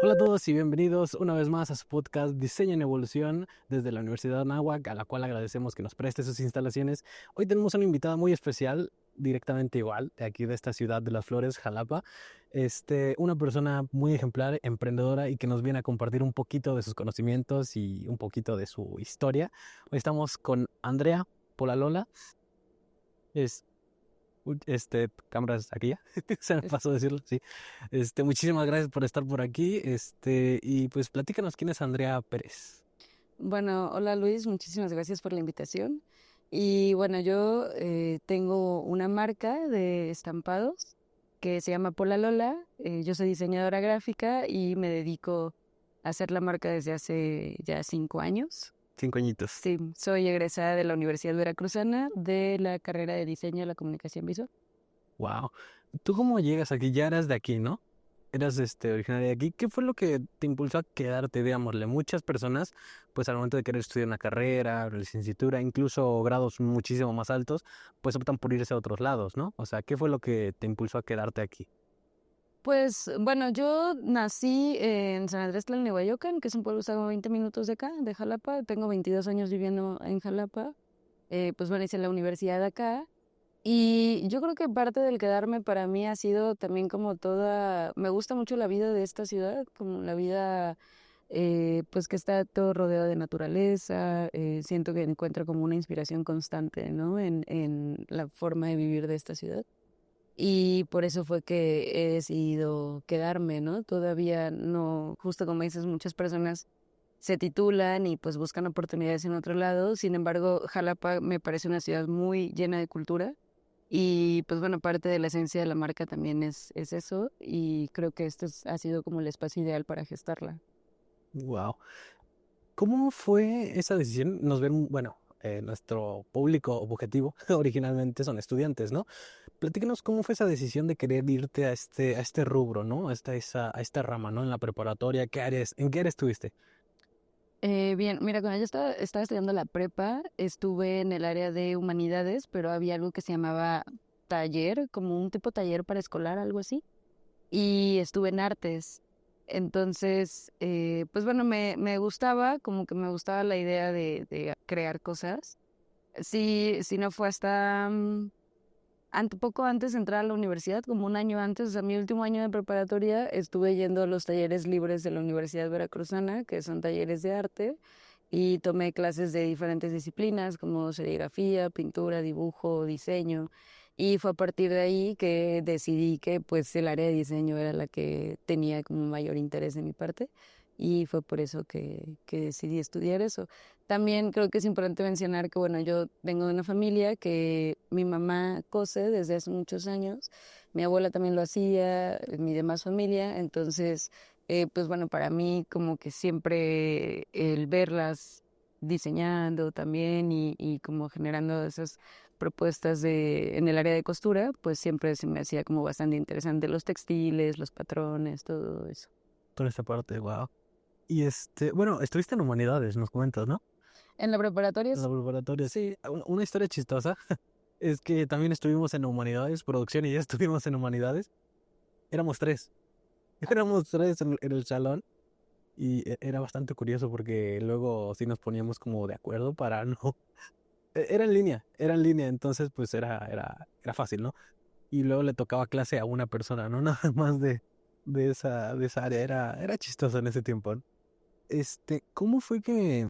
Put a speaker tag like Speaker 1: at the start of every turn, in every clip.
Speaker 1: Hola a todos y bienvenidos una vez más a su podcast Diseño en Evolución desde la Universidad Anáhuac, a la cual agradecemos que nos preste sus instalaciones. Hoy tenemos una invitada muy especial, directamente igual, de aquí de esta ciudad de las flores, Jalapa. Una persona muy ejemplar, emprendedora y que nos viene a compartir un poquito de sus conocimientos y un poquito de su historia. Hoy estamos con Andrea Polalola. Es cámaras aquí ya, se me pasó decirlo, sí. Muchísimas gracias por estar por aquí, y pues platícanos quién es Andrea Pérez.
Speaker 2: Bueno, hola Luis, muchísimas gracias por la invitación. Y bueno, yo tengo una marca de estampados que se llama Pola Lola. Yo soy diseñadora gráfica y me dedico a hacer la marca desde hace ya 5 años.
Speaker 1: 5 añitos.
Speaker 2: Sí, soy egresada de la Universidad Veracruzana de la carrera de diseño de la comunicación visual.
Speaker 1: Wow. ¿Tú cómo llegas aquí? Ya eras de aquí, ¿no? Eras originaria de aquí. ¿Qué fue lo que te impulsó a quedarte, digámosle? Muchas personas, pues al momento de querer estudiar una carrera, licenciatura, incluso grados muchísimo más altos, pues optan por irse a otros lados, ¿no? O sea, ¿qué fue lo que te impulsó a quedarte aquí?
Speaker 2: Pues bueno, yo nací en San Andrés Tlalnehuayocan, que es un pueblo que está como 20 minutos de acá, de Jalapa. Tengo 22 años viviendo en Jalapa. Pues bueno, hice la universidad acá. Y yo creo que parte del quedarme para mí ha sido también como toda, me gusta mucho la vida de esta ciudad, como la vida pues que está todo rodeado de naturaleza. Siento que encuentro como una inspiración constante, ¿no? En la forma de vivir de esta ciudad. Y por eso fue que he decidido quedarme, ¿no? Todavía no, justo como dices, muchas personas se titulan y pues buscan oportunidades en otro lado. Sin embargo, Jalapa me parece una ciudad muy llena de cultura y pues bueno, parte de la esencia de la marca también es eso y creo que ha sido como el espacio ideal para gestarla.
Speaker 1: Wow. ¿Cómo fue esa decisión? Nos ven, bueno, nuestro público objetivo originalmente son estudiantes, ¿no? Platícanos cómo fue esa decisión de querer irte a este rubro, ¿no? A esta rama, ¿no? En la preparatoria, ¿en qué área estuviste?
Speaker 2: Bien, mira, cuando yo estaba estudiando la prepa, estuve en el área de humanidades, pero había algo que se llamaba taller, como un tipo taller para escolar, algo así. Y estuve en artes. Entonces, pues bueno, me gustaba, como que me gustaba la idea de crear cosas. Sí, sí, no fue hasta poco antes de entrar a la universidad, como un año antes, o sea, mi último año de preparatoria, estuve yendo a los talleres libres de la Universidad Veracruzana, que son talleres de arte, y tomé clases de diferentes disciplinas como serigrafía, pintura, dibujo, diseño. Y fue a partir de ahí que decidí que pues el área de diseño era la que tenía como mayor interés de mi parte. Y fue por eso que decidí estudiar eso. También creo que es importante mencionar que, bueno, yo vengo de una familia que mi mamá cose desde hace muchos años, mi abuela también lo hacía, mi demás familia, entonces, pues bueno, para mí como que siempre el verlas diseñando también y como generando esas propuestas en el área de costura, pues siempre se me hacía como bastante interesante los textiles, los patrones, todo eso.
Speaker 1: Toda esta parte, wow. Y bueno, estuviste en humanidades, nos comentas, ¿no?
Speaker 2: En la preparatoria,
Speaker 1: En la preparatoria, sí. Una historia chistosa es que también estuvimos en humanidades, producción y ya estuvimos en humanidades. Éramos tres. Éramos tres en el salón. Y era bastante curioso porque luego sí nos poníamos como de acuerdo para no. Era en línea, entonces pues era fácil, ¿no? Y luego le tocaba clase a una persona, no nada más de esa área. Era chistoso en ese tiempo, ¿no? ¿Cómo fue que,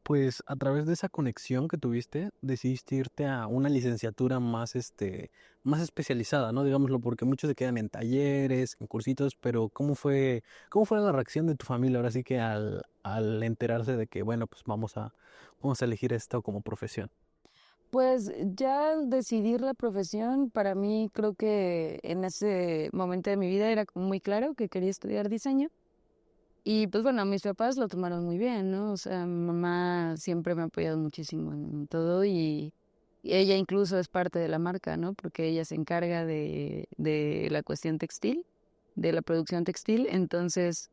Speaker 1: pues, a través de esa conexión que tuviste, decidiste irte a una licenciatura más especializada, ¿no? Digámoslo, porque muchos se quedan en talleres, en cursitos, pero ¿cómo fue la reacción de tu familia ahora sí que al enterarse de que, bueno, pues vamos a elegir esto como profesión?
Speaker 2: pues ya decidir la profesión, para mí creo que en ese momento de mi vida era como muy claro que quería estudiar diseño. Y pues bueno, mis papás lo tomaron muy bien, ¿no? O sea, mi mamá siempre me ha apoyado muchísimo en todo y ella incluso es parte de la marca, ¿no? Porque ella se encarga de la cuestión textil, de la producción textil. Entonces,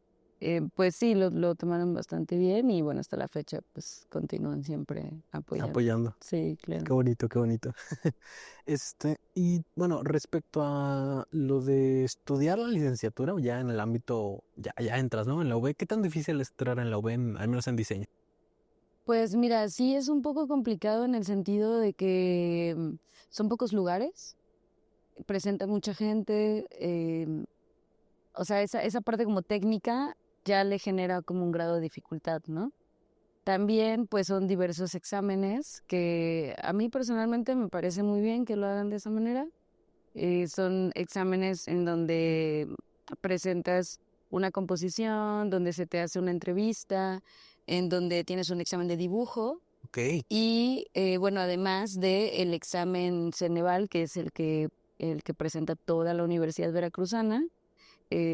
Speaker 2: pues sí, lo tomaron bastante bien y bueno, hasta la fecha pues continúan siempre apoyando.
Speaker 1: Apoyando.
Speaker 2: Sí,
Speaker 1: Qué
Speaker 2: claro.
Speaker 1: bonito, qué bonito. Y bueno, respecto a lo de estudiar la licenciatura o ya en el ámbito, ya entras, ¿no? En la UV, ¿qué tan difícil es entrar en la UV, al menos en diseño?
Speaker 2: Pues mira, sí es un poco complicado en el sentido de que son pocos lugares, presenta mucha gente, o sea, esa parte como técnica ya le genera como un grado de dificultad, ¿no? También pues son diversos exámenes que a mí personalmente me parece muy bien que lo hagan de esa manera. Son exámenes en donde presentas una composición, donde se te hace una entrevista, en donde tienes un examen de dibujo
Speaker 1: Ok,
Speaker 2: y bueno, además del examen Ceneval, que es el que presenta toda la Universidad Veracruzana,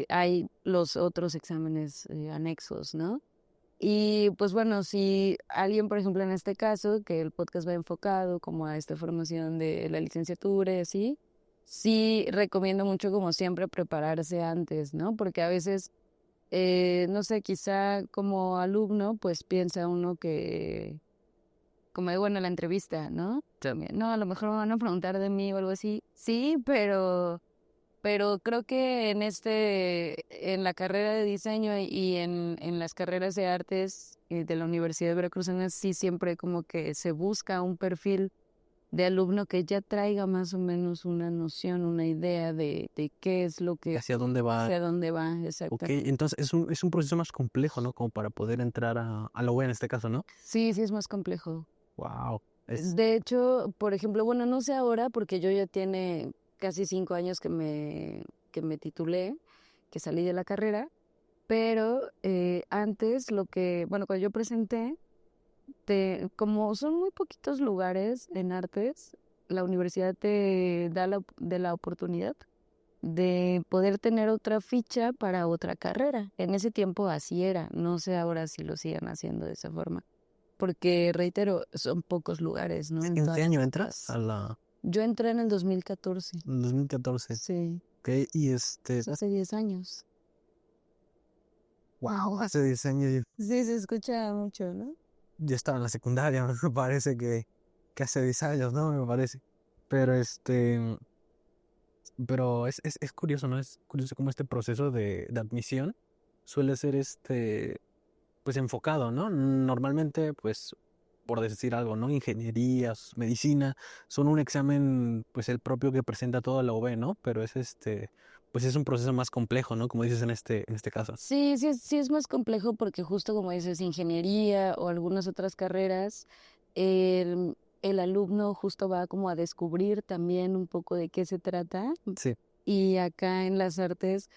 Speaker 2: hay los otros exámenes anexos, ¿no? Y pues bueno, si alguien, por ejemplo, en este caso, que el podcast va enfocado como a esta formación de la licenciatura y así, sí recomiendo mucho como siempre prepararse antes, ¿no? Porque a veces, no sé, quizá como alumno, pues piensa uno que, como de, bueno, la entrevista, ¿no? También, no, a lo mejor me van a preguntar de mí o algo así. Sí, pero creo que en la carrera de diseño y en las carreras de artes de la Universidad de Veracruzana, sí siempre como que se busca un perfil de alumno que ya traiga más o menos una noción, una idea de qué es lo que,
Speaker 1: ¿hacia dónde va?
Speaker 2: hacia dónde va
Speaker 1: Ok,
Speaker 2: exactamente.
Speaker 1: entonces es un proceso más complejo, ¿no? Como para poder entrar a la UV en este caso, ¿no?
Speaker 2: Sí, sí es más complejo.
Speaker 1: Wow.
Speaker 2: De hecho, por ejemplo, bueno, no sé ahora porque yo ya tiene casi 5 años que me titulé, que salí de la carrera. Pero antes bueno, cuando yo presenté, como son muy poquitos lugares en artes, la universidad te da la oportunidad de poder tener otra ficha para otra carrera. En ese tiempo así era, no sé ahora si lo sigan haciendo de esa forma, porque reitero, son pocos lugares, ¿no? En
Speaker 1: ¿En
Speaker 2: todas
Speaker 1: qué año
Speaker 2: las
Speaker 1: entras?
Speaker 2: carreras. Yo entré en el 2014,
Speaker 1: En 2014.
Speaker 2: sí,
Speaker 1: Ok, y
Speaker 2: pues hace 10 años.
Speaker 1: wow, hace 10 años
Speaker 2: Sí, se escucha mucho, ¿no?
Speaker 1: yo estaba en la secundaria, me parece que hace 10 años, ¿no? Me parece. Pero pero es curioso, ¿no? Es curioso cómo este proceso de admisión suele ser pues enfocado, ¿no? Normalmente, pues, por decir algo, ¿no? Ingenierías, medicina, son un examen, pues, el propio que presenta toda la UV, ¿no? Pero pues es un proceso más complejo, ¿no? Como dices en este caso.
Speaker 2: Sí, sí es más complejo porque justo como dices, ingeniería o algunas otras carreras, el alumno justo va como a descubrir también un poco de qué se trata.
Speaker 1: Sí,
Speaker 2: Y acá en las artes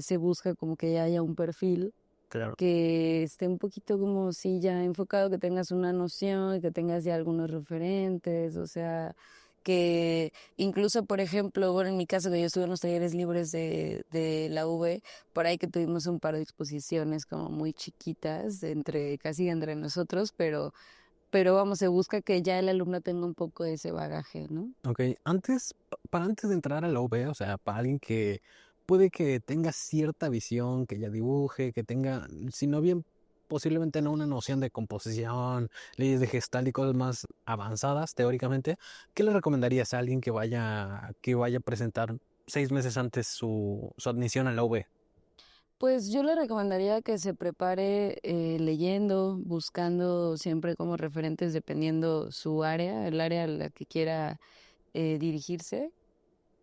Speaker 2: se busca como que ya haya un perfil
Speaker 1: claro.
Speaker 2: que esté un poquito como si ya enfocado, que tengas una noción, que tengas ya algunos referentes, o sea, que incluso, por ejemplo, bueno, en mi caso, que yo estuve en los talleres libres de la UV, por ahí que tuvimos un par de exposiciones como muy chiquitas, casi entre nosotros, pero vamos, se busca que ya el alumno tenga un poco de ese bagaje, ¿no?
Speaker 1: Ok, para antes de entrar a la UV, o sea, para alguien que puede que tenga cierta visión, que ya dibuje, que tenga, si no bien, posiblemente no una noción de composición, leyes de gestal y cosas más avanzadas teóricamente, ¿qué le recomendarías a alguien que vaya a presentar 6 meses antes su admisión a la UV?
Speaker 2: Pues yo le recomendaría que se prepare leyendo, buscando siempre como referentes dependiendo su área, el área a la que quiera dirigirse.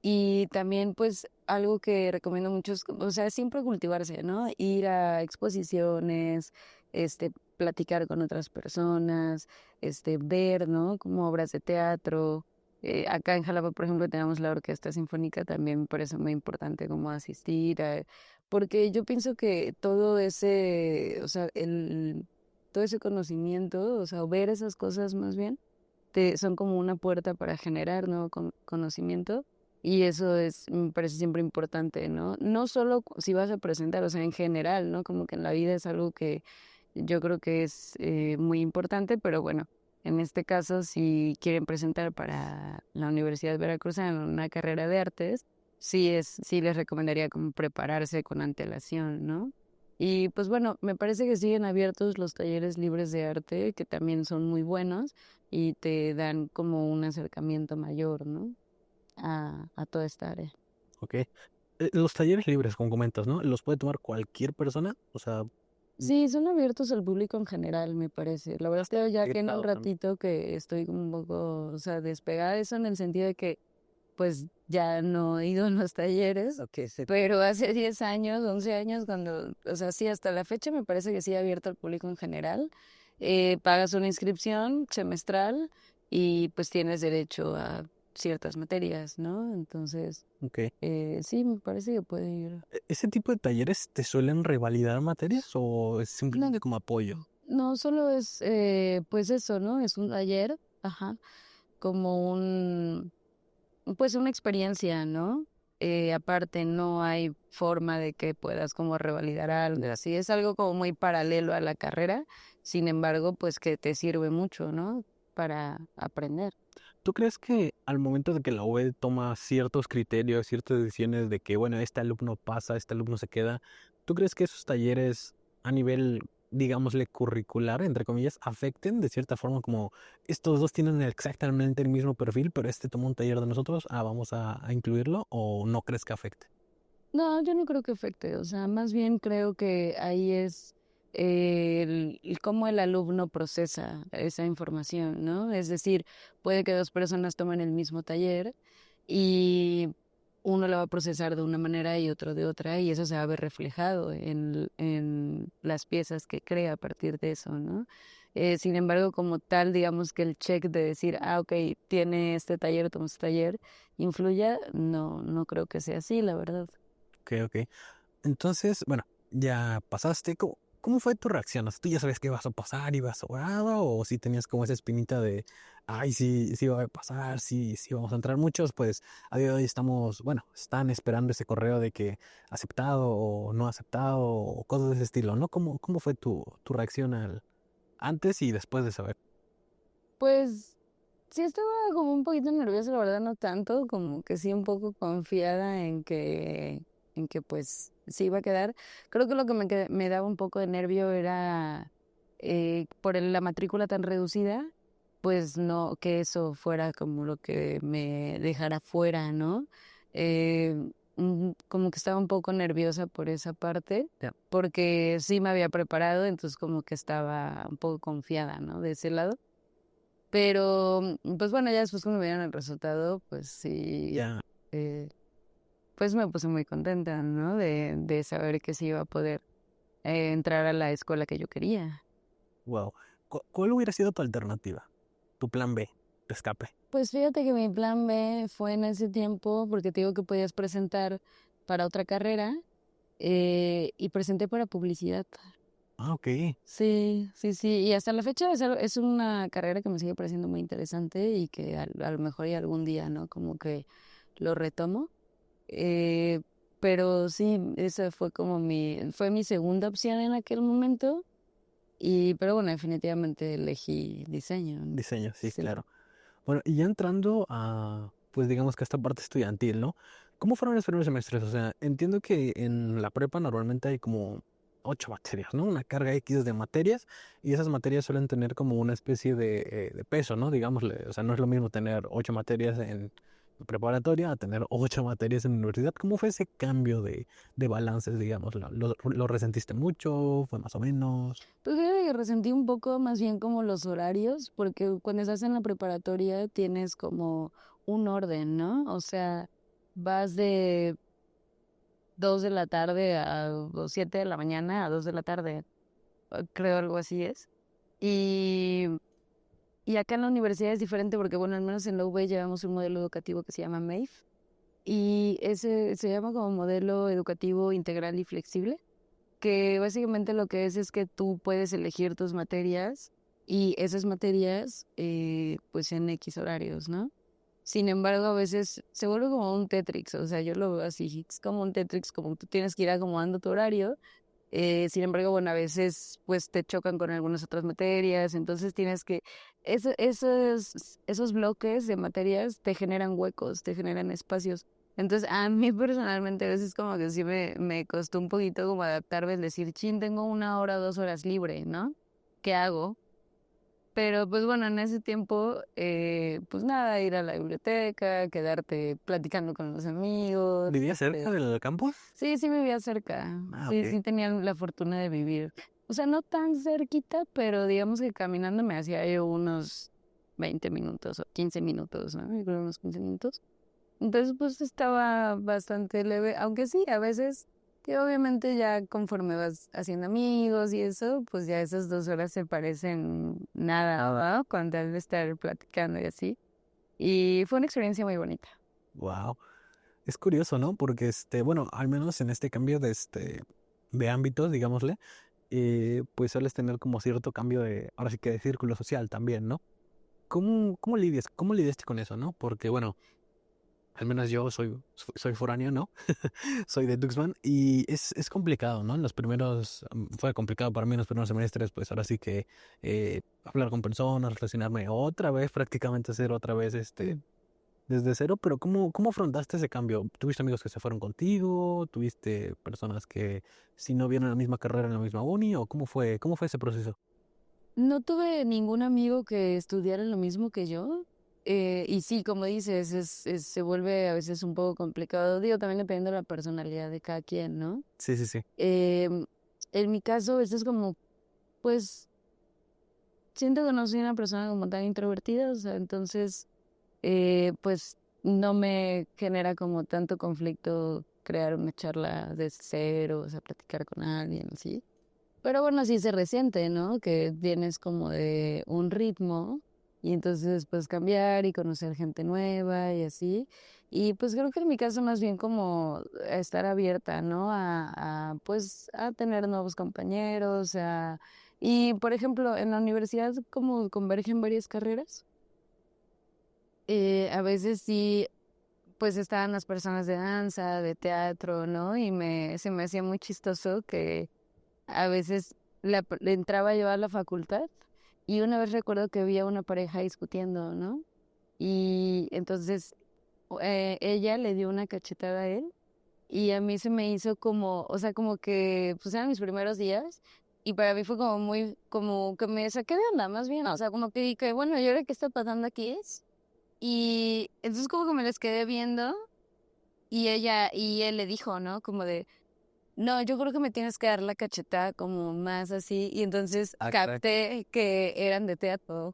Speaker 2: Y también pues algo que recomiendo mucho es, o sea, siempre cultivarse, ¿no? Ir a exposiciones, platicar con otras personas, ver, ¿no? Como obras de teatro. Acá en Jalapa, por ejemplo, tenemos la Orquesta Sinfónica, también me parece muy importante como asistir, porque yo pienso que todo ese, o sea, todo ese conocimiento, o sea, o ver esas cosas más bien, son como una puerta para generar nuevo conocimiento. Y eso me parece siempre importante, ¿no? No solo si vas a presentar, o sea, en general, ¿no? Como que en la vida es algo que yo creo que es muy importante, pero bueno, en este caso, si quieren presentar para la Universidad Veracruzana una carrera de artes, sí les recomendaría como prepararse con antelación, ¿no? Y pues bueno, me parece que siguen abiertos los talleres libres de arte, que también son muy buenos y te dan como un acercamiento mayor, ¿no? A toda esta área.
Speaker 1: Ok. Los talleres libres, como comentas, ¿no? ¿Los puede tomar cualquier persona? O sea,
Speaker 2: Sí, son abiertos al público en general, me parece. La verdad es que ya que en un
Speaker 1: egresados también.
Speaker 2: ratito que estoy un poco, o sea, despegada de eso en el sentido de que pues ya no he ido a los talleres,
Speaker 1: Ok, sí.
Speaker 2: pero hace 10 años, 11 años, cuando, o sea, sí, hasta la fecha me parece que sí abierto al público en general. Pagas una inscripción semestral y pues tienes derecho a ciertas materias, ¿no? Entonces,
Speaker 1: Ok.
Speaker 2: sí, me parece que puede ir.
Speaker 1: ¿Ese tipo de talleres te suelen revalidar materias o es
Speaker 2: No,
Speaker 1: simplemente como apoyo?
Speaker 2: no solo es, pues eso, ¿no? Es un taller, ajá, como pues una experiencia, ¿no? Aparte, no hay forma de que puedas como revalidar algo, así es algo como muy paralelo a la carrera, sin embargo, pues que te sirve mucho, ¿no? Para aprender.
Speaker 1: ¿Tú crees que al momento de que la UE toma ciertos criterios, ciertas decisiones de que, bueno, este alumno pasa, este alumno se queda, ¿tú crees que esos talleres a nivel, digámosle, curricular, entre comillas, afecten de cierta forma como estos dos tienen exactamente el mismo perfil, pero este tomó un taller de nosotros, vamos a incluirlo, o no crees que afecte?
Speaker 2: No, yo no creo que afecte, o sea, más bien creo que ahí es el cómo el alumno procesa esa información, ¿no? Es decir, puede que dos personas tomen el mismo taller y uno lo va a procesar de una manera y otro de otra, y eso se va a ver reflejado en las piezas que crea a partir de eso, ¿no? Sin embargo, como tal, digamos que el check de decir, ok, tiene este taller, toma este taller, influya, no, no creo que sea así, la verdad.
Speaker 1: Ok, ok. Entonces, bueno, ya pasaste. ¿Cómo fue tu reacción? O sea, ¿tú ya sabías que ibas a pasar, ibas sobrado? ¿O si tenías como esa espinita de, ay, sí, sí va a pasar, sí, sí vamos a entrar muchos? Pues a día de hoy estamos, bueno, están esperando ese correo de que aceptado o no aceptado o cosas de ese estilo, ¿no? ¿Cómo fue tu reacción antes y después de saber?
Speaker 2: Pues sí estaba como un poquito nerviosa, la verdad no tanto, como que sí un poco confiada en que pues sí iba a quedar. Creo que lo que me daba un poco de nervio era la matrícula tan reducida, pues no, que eso fuera como lo que me dejara fuera, ¿no? Eh, Como que estaba un poco nerviosa por esa parte,
Speaker 1: Ya.
Speaker 2: porque sí me había preparado, entonces como que estaba un poco confiada, ¿no? De ese lado. Pero, pues bueno, ya después cuando me dieron el resultado, pues sí,
Speaker 1: Ya,
Speaker 2: eh, pues me puse muy contenta, ¿no? De saber que sí iba a poder entrar a la escuela que yo quería.
Speaker 1: wow. ¿Cuál hubiera sido tu alternativa? Tu plan B, tu escape.
Speaker 2: Pues fíjate que mi plan B fue en ese tiempo, porque te digo que podías presentar para otra carrera, y presenté para publicidad.
Speaker 1: Ah, ok.
Speaker 2: Sí, sí, sí, y hasta la fecha es una carrera que me sigue pareciendo muy interesante y que a lo mejor y algún día, ¿no? Como que lo retomo. Eh, pero sí, esa fue como fue mi segunda opción en aquel momento. Pero bueno, definitivamente elegí diseño, ¿no?
Speaker 1: Diseño, sí,
Speaker 2: Sí.
Speaker 1: claro. Bueno, y ya entrando a, pues digamos que a esta parte estudiantil, ¿no? ¿Cómo fueron los primeros semestres? O sea, entiendo que en la prepa normalmente hay como 8 materias, ¿no? Una carga X de materias y esas materias suelen tener como una especie de peso, ¿no? Digámosle, o sea, no es lo mismo tener 8 materias en preparatoria a tener 8 materias en universidad. ¿Cómo fue ese cambio de balances, digamos? ¿Lo resentiste mucho? ¿Fue más o menos?
Speaker 2: Pues fíjate que resentí un poco más bien como los horarios, porque cuando estás en la preparatoria tienes como un orden, ¿no? O sea, vas de 2 de la tarde o 7 de la mañana a 2 de la tarde, creo algo así es. Y Y acá en la universidad es diferente porque, bueno, al menos en la UV llevamos un modelo educativo que se llama MAIF y ese se llama como modelo educativo integral y flexible, que básicamente lo que es que tú puedes elegir tus materias y esas materias, pues en X horarios, ¿no? Sin embargo, a veces se vuelve como un Tetrix, o sea, yo lo veo así, es como un Tetrix, como tú tienes que ir acomodando tu horario. Sin embargo, bueno, a veces pues te chocan con algunas otras materias, entonces tienes que, esos bloques de materias te generan huecos, te generan espacios. Entonces, a mí personalmente a veces como que sí me costó un poquito como adaptarme, el decir, chin, tengo 1 hora, 2 horas libre, ¿no? ¿Qué hago? Pero pues bueno, en ese tiempo, pues nada, ir a la biblioteca, quedarte platicando con los amigos.
Speaker 1: ¿Vivías cerca del campus?
Speaker 2: Sí, sí vivía cerca.
Speaker 1: Ah,
Speaker 2: Sí,
Speaker 1: ok.
Speaker 2: sí tenía la fortuna de vivir. O sea, no tan cerquita, pero digamos que caminando me hacía yo unos 20 minutos o 15 minutos, ¿no? Yo creo unos 15 minutos. Entonces, pues estaba bastante leve, aunque sí, a veces, que obviamente ya conforme vas haciendo amigos y eso, pues ya esas 2 horas se parecen nada, ¿no? Con tal de estar platicando y así. Y fue una experiencia muy bonita.
Speaker 1: Wow. Es curioso, ¿no? Porque bueno, al menos en este cambio de ámbitos, digámosle, pues sueles tener como cierto cambio ahora sí que de círculo social también, ¿no? ¿Cómo lidiaste con eso, no? Porque bueno, al menos yo soy foráneo, ¿no? Soy de Tuxpan y es complicado, ¿no? En los primeros, fue complicado para mí en los primeros semestres, pues ahora sí que hablar con personas, relacionarme otra vez, prácticamente hacer otra vez desde cero, pero ¿cómo afrontaste ese cambio? ¿Tuviste amigos que se fueron contigo? ¿Tuviste personas que si no vieron la misma carrera en la misma uni? ¿O cómo fue ese proceso?
Speaker 2: No tuve ningún amigo que estudiara lo mismo que yo. Y sí, como dices, se vuelve a veces un poco complicado. Digo, también dependiendo de la personalidad de cada quien, ¿no?
Speaker 1: Sí, sí, sí.
Speaker 2: Em, en mi caso, a veces como, pues, siento que no soy una persona como tan introvertida, o sea, entonces, pues, no me genera como tanto conflicto crear una charla de cero, o sea, platicar con alguien, así. Pero bueno, sí se resiente, ¿no? Que tienes como de un ritmo y entonces puedes cambiar y conocer gente nueva y así. Y pues creo que en mi caso más bien como estar abierta, ¿no? Pues a tener nuevos compañeros, y por ejemplo, en la universidad como convergen varias carreras, a veces sí, pues estaban las personas de danza, de teatro, ¿no? Se me hacía muy chistoso que a veces le entraba yo a la facultad y una vez recuerdo que había una pareja discutiendo, ¿no? Y entonces ella le dio una cachetada a él y a mí se me hizo como, o sea, como que pues eran mis primeros días y para mí fue como muy, como que me saqué de onda más bien, o sea, como que dije, bueno, ¿y ahora qué está pasando aquí? Y entonces como que me les quedé viendo y él le dijo, ¿no? Como de no, yo creo que me tienes que dar la cachetada como más así. Y entonces
Speaker 1: Ah, caray.
Speaker 2: capté que eran de teatro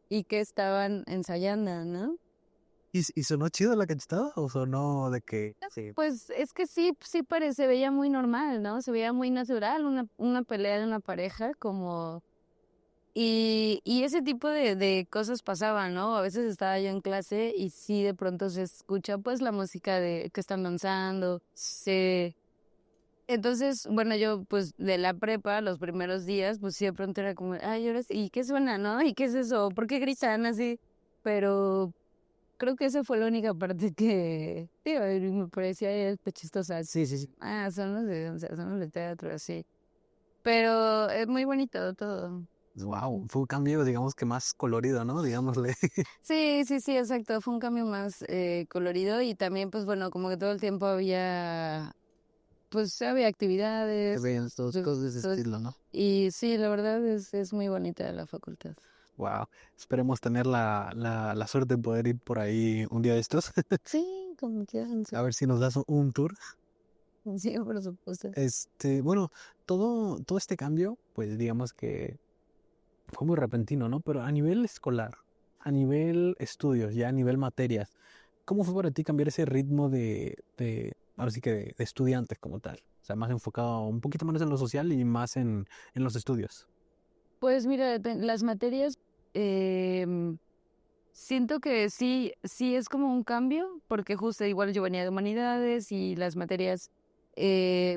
Speaker 2: y que estaban ensayando, ¿no?
Speaker 1: ¿Y sonó chido la cachetada o sonó de que sí?
Speaker 2: Pues es que sí, sí se veía muy normal, ¿no? Se veía muy natural una pelea de una pareja como... Y ese tipo de cosas pasaban, ¿no? A veces estaba yo en clase y sí de pronto se escucha pues la música de que están danzando, Entonces, bueno, yo pues de la prepa, los primeros días, pues sí de pronto era como, ay, ahora sí, ¿y qué suena, no? ¿Y qué es eso? ¿Por qué gritan así? Pero creo que esa fue la única parte que, digo, y me parecía chistosa.
Speaker 1: Sí, sí, sí.
Speaker 2: Son los de danza, son los de teatro, así. Pero es muy bonito todo.
Speaker 1: Wow, fue un cambio, digamos que más colorido, ¿no? Digámosle.
Speaker 2: Sí, sí, sí, exacto. Fue un cambio más colorido y también, pues bueno, como que todo el tiempo había
Speaker 1: Se
Speaker 2: actividades.
Speaker 1: veían todas
Speaker 2: pues,
Speaker 1: cosas de ese
Speaker 2: todo-
Speaker 1: estilo, ¿no?
Speaker 2: Y sí, la verdad es muy bonita la facultad.
Speaker 1: Wow. Esperemos tener la suerte de poder ir por ahí un día de estos.
Speaker 2: Sí, como quieran, sí,
Speaker 1: A ver si nos das un tour.
Speaker 2: sí, por supuesto.
Speaker 1: Bueno, todo este cambio, pues digamos que fue muy repentino, ¿no? Pero a nivel escolar, a nivel estudios, ya a nivel materias, ¿cómo fue para ti cambiar ese ritmo ahora sí que de estudiantes como tal? O sea, más enfocado un poquito menos en lo social y más en los estudios.
Speaker 2: Pues mira, las materias, em, siento que sí, sí es como un cambio, porque justo igual yo venía de humanidades y las materias,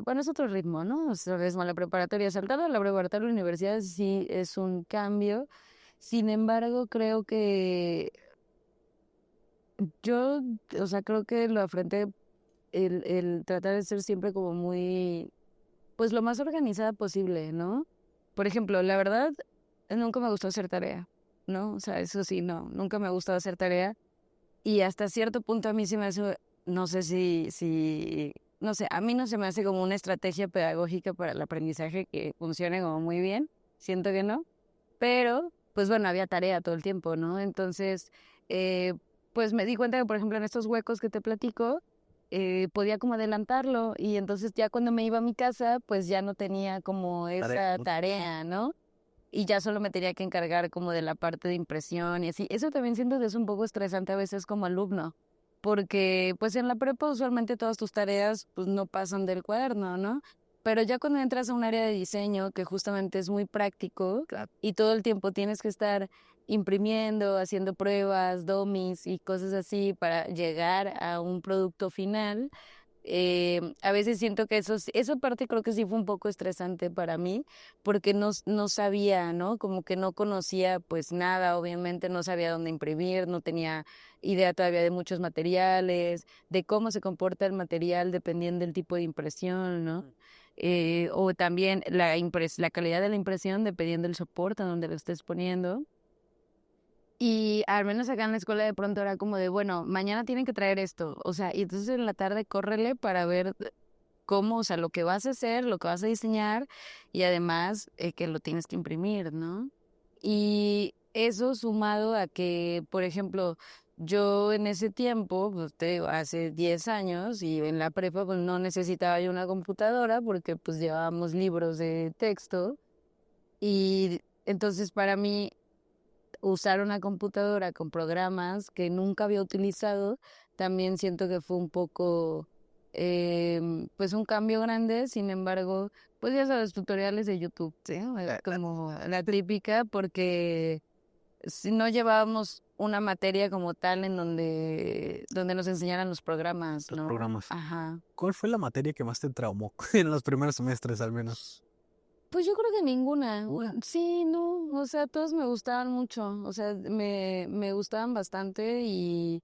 Speaker 2: bueno, es otro ritmo, ¿no? O sea, es la preparatoria, saltar a la preparatoria a la universidad sí es un cambio. Sin embargo, creo que yo, o sea, creo que lo afronté el tratar de ser siempre como muy, pues lo más organizada posible, ¿no? Por ejemplo, la verdad, nunca me gustó hacer tarea, ¿no? O sea, eso sí, no, nunca me ha gustado hacer tarea. Y hasta cierto punto a mí se me hace, no sé no sé, a mí no se me hace como una estrategia pedagógica para el aprendizaje que funcione como muy bien, siento que no, pero pues bueno, había tarea todo el tiempo, ¿no? Entonces, eh, pues me di cuenta que, por ejemplo, en estos huecos que te platico, podía como adelantarlo y entonces ya cuando me iba a mi casa, pues ya no tenía como esa tarea, ¿no? Y ya solo me tenía que encargar como de la parte de impresión y así. Eso también siento que es un poco estresante a veces como alumno, porque pues en la prepa usualmente todas tus tareas pues no pasan del cuaderno, ¿no? Pero ya cuando entras a un área de diseño que justamente es muy práctico y todo el tiempo tienes que estar imprimiendo, haciendo pruebas, dummies y cosas así para llegar a un producto final, a veces siento que eso parte creo que sí fue un poco estresante para mí, porque no sabía, ¿no? Como que no conocía pues nada, obviamente no sabía dónde imprimir, no tenía idea todavía de muchos materiales, de cómo se comporta el material dependiendo del tipo de impresión, ¿no? O también la calidad de la impresión dependiendo del soporte donde lo estés poniendo. Y al menos acá en la escuela de pronto era como de, bueno, mañana tienen que traer esto. O sea, y entonces en la tarde córrele para ver cómo, o sea, lo que vas a hacer, lo que vas a diseñar y además que lo tienes que imprimir, ¿no? Y eso sumado a que, por ejemplo, yo en ese tiempo, pues te digo, hace 10 años y en la prepa pues no necesitaba yo una computadora porque pues llevábamos libros de texto y entonces para mí usar una computadora con programas que nunca había utilizado, también siento que fue un poco, pues un cambio grande, sin embargo, pues ya sabes, tutoriales de YouTube, ¿sí? Como la típica, porque si no llevábamos una materia como tal en donde nos enseñaran los programas,
Speaker 1: Los
Speaker 2: ¿no?
Speaker 1: programas.
Speaker 2: Ajá.
Speaker 1: ¿Cuál fue la materia que más te traumó en los primeros semestres al menos?
Speaker 2: Pues yo creo que ninguna.
Speaker 1: Una.
Speaker 2: Sí, no, o sea, todos me gustaban mucho, o sea, me gustaban bastante y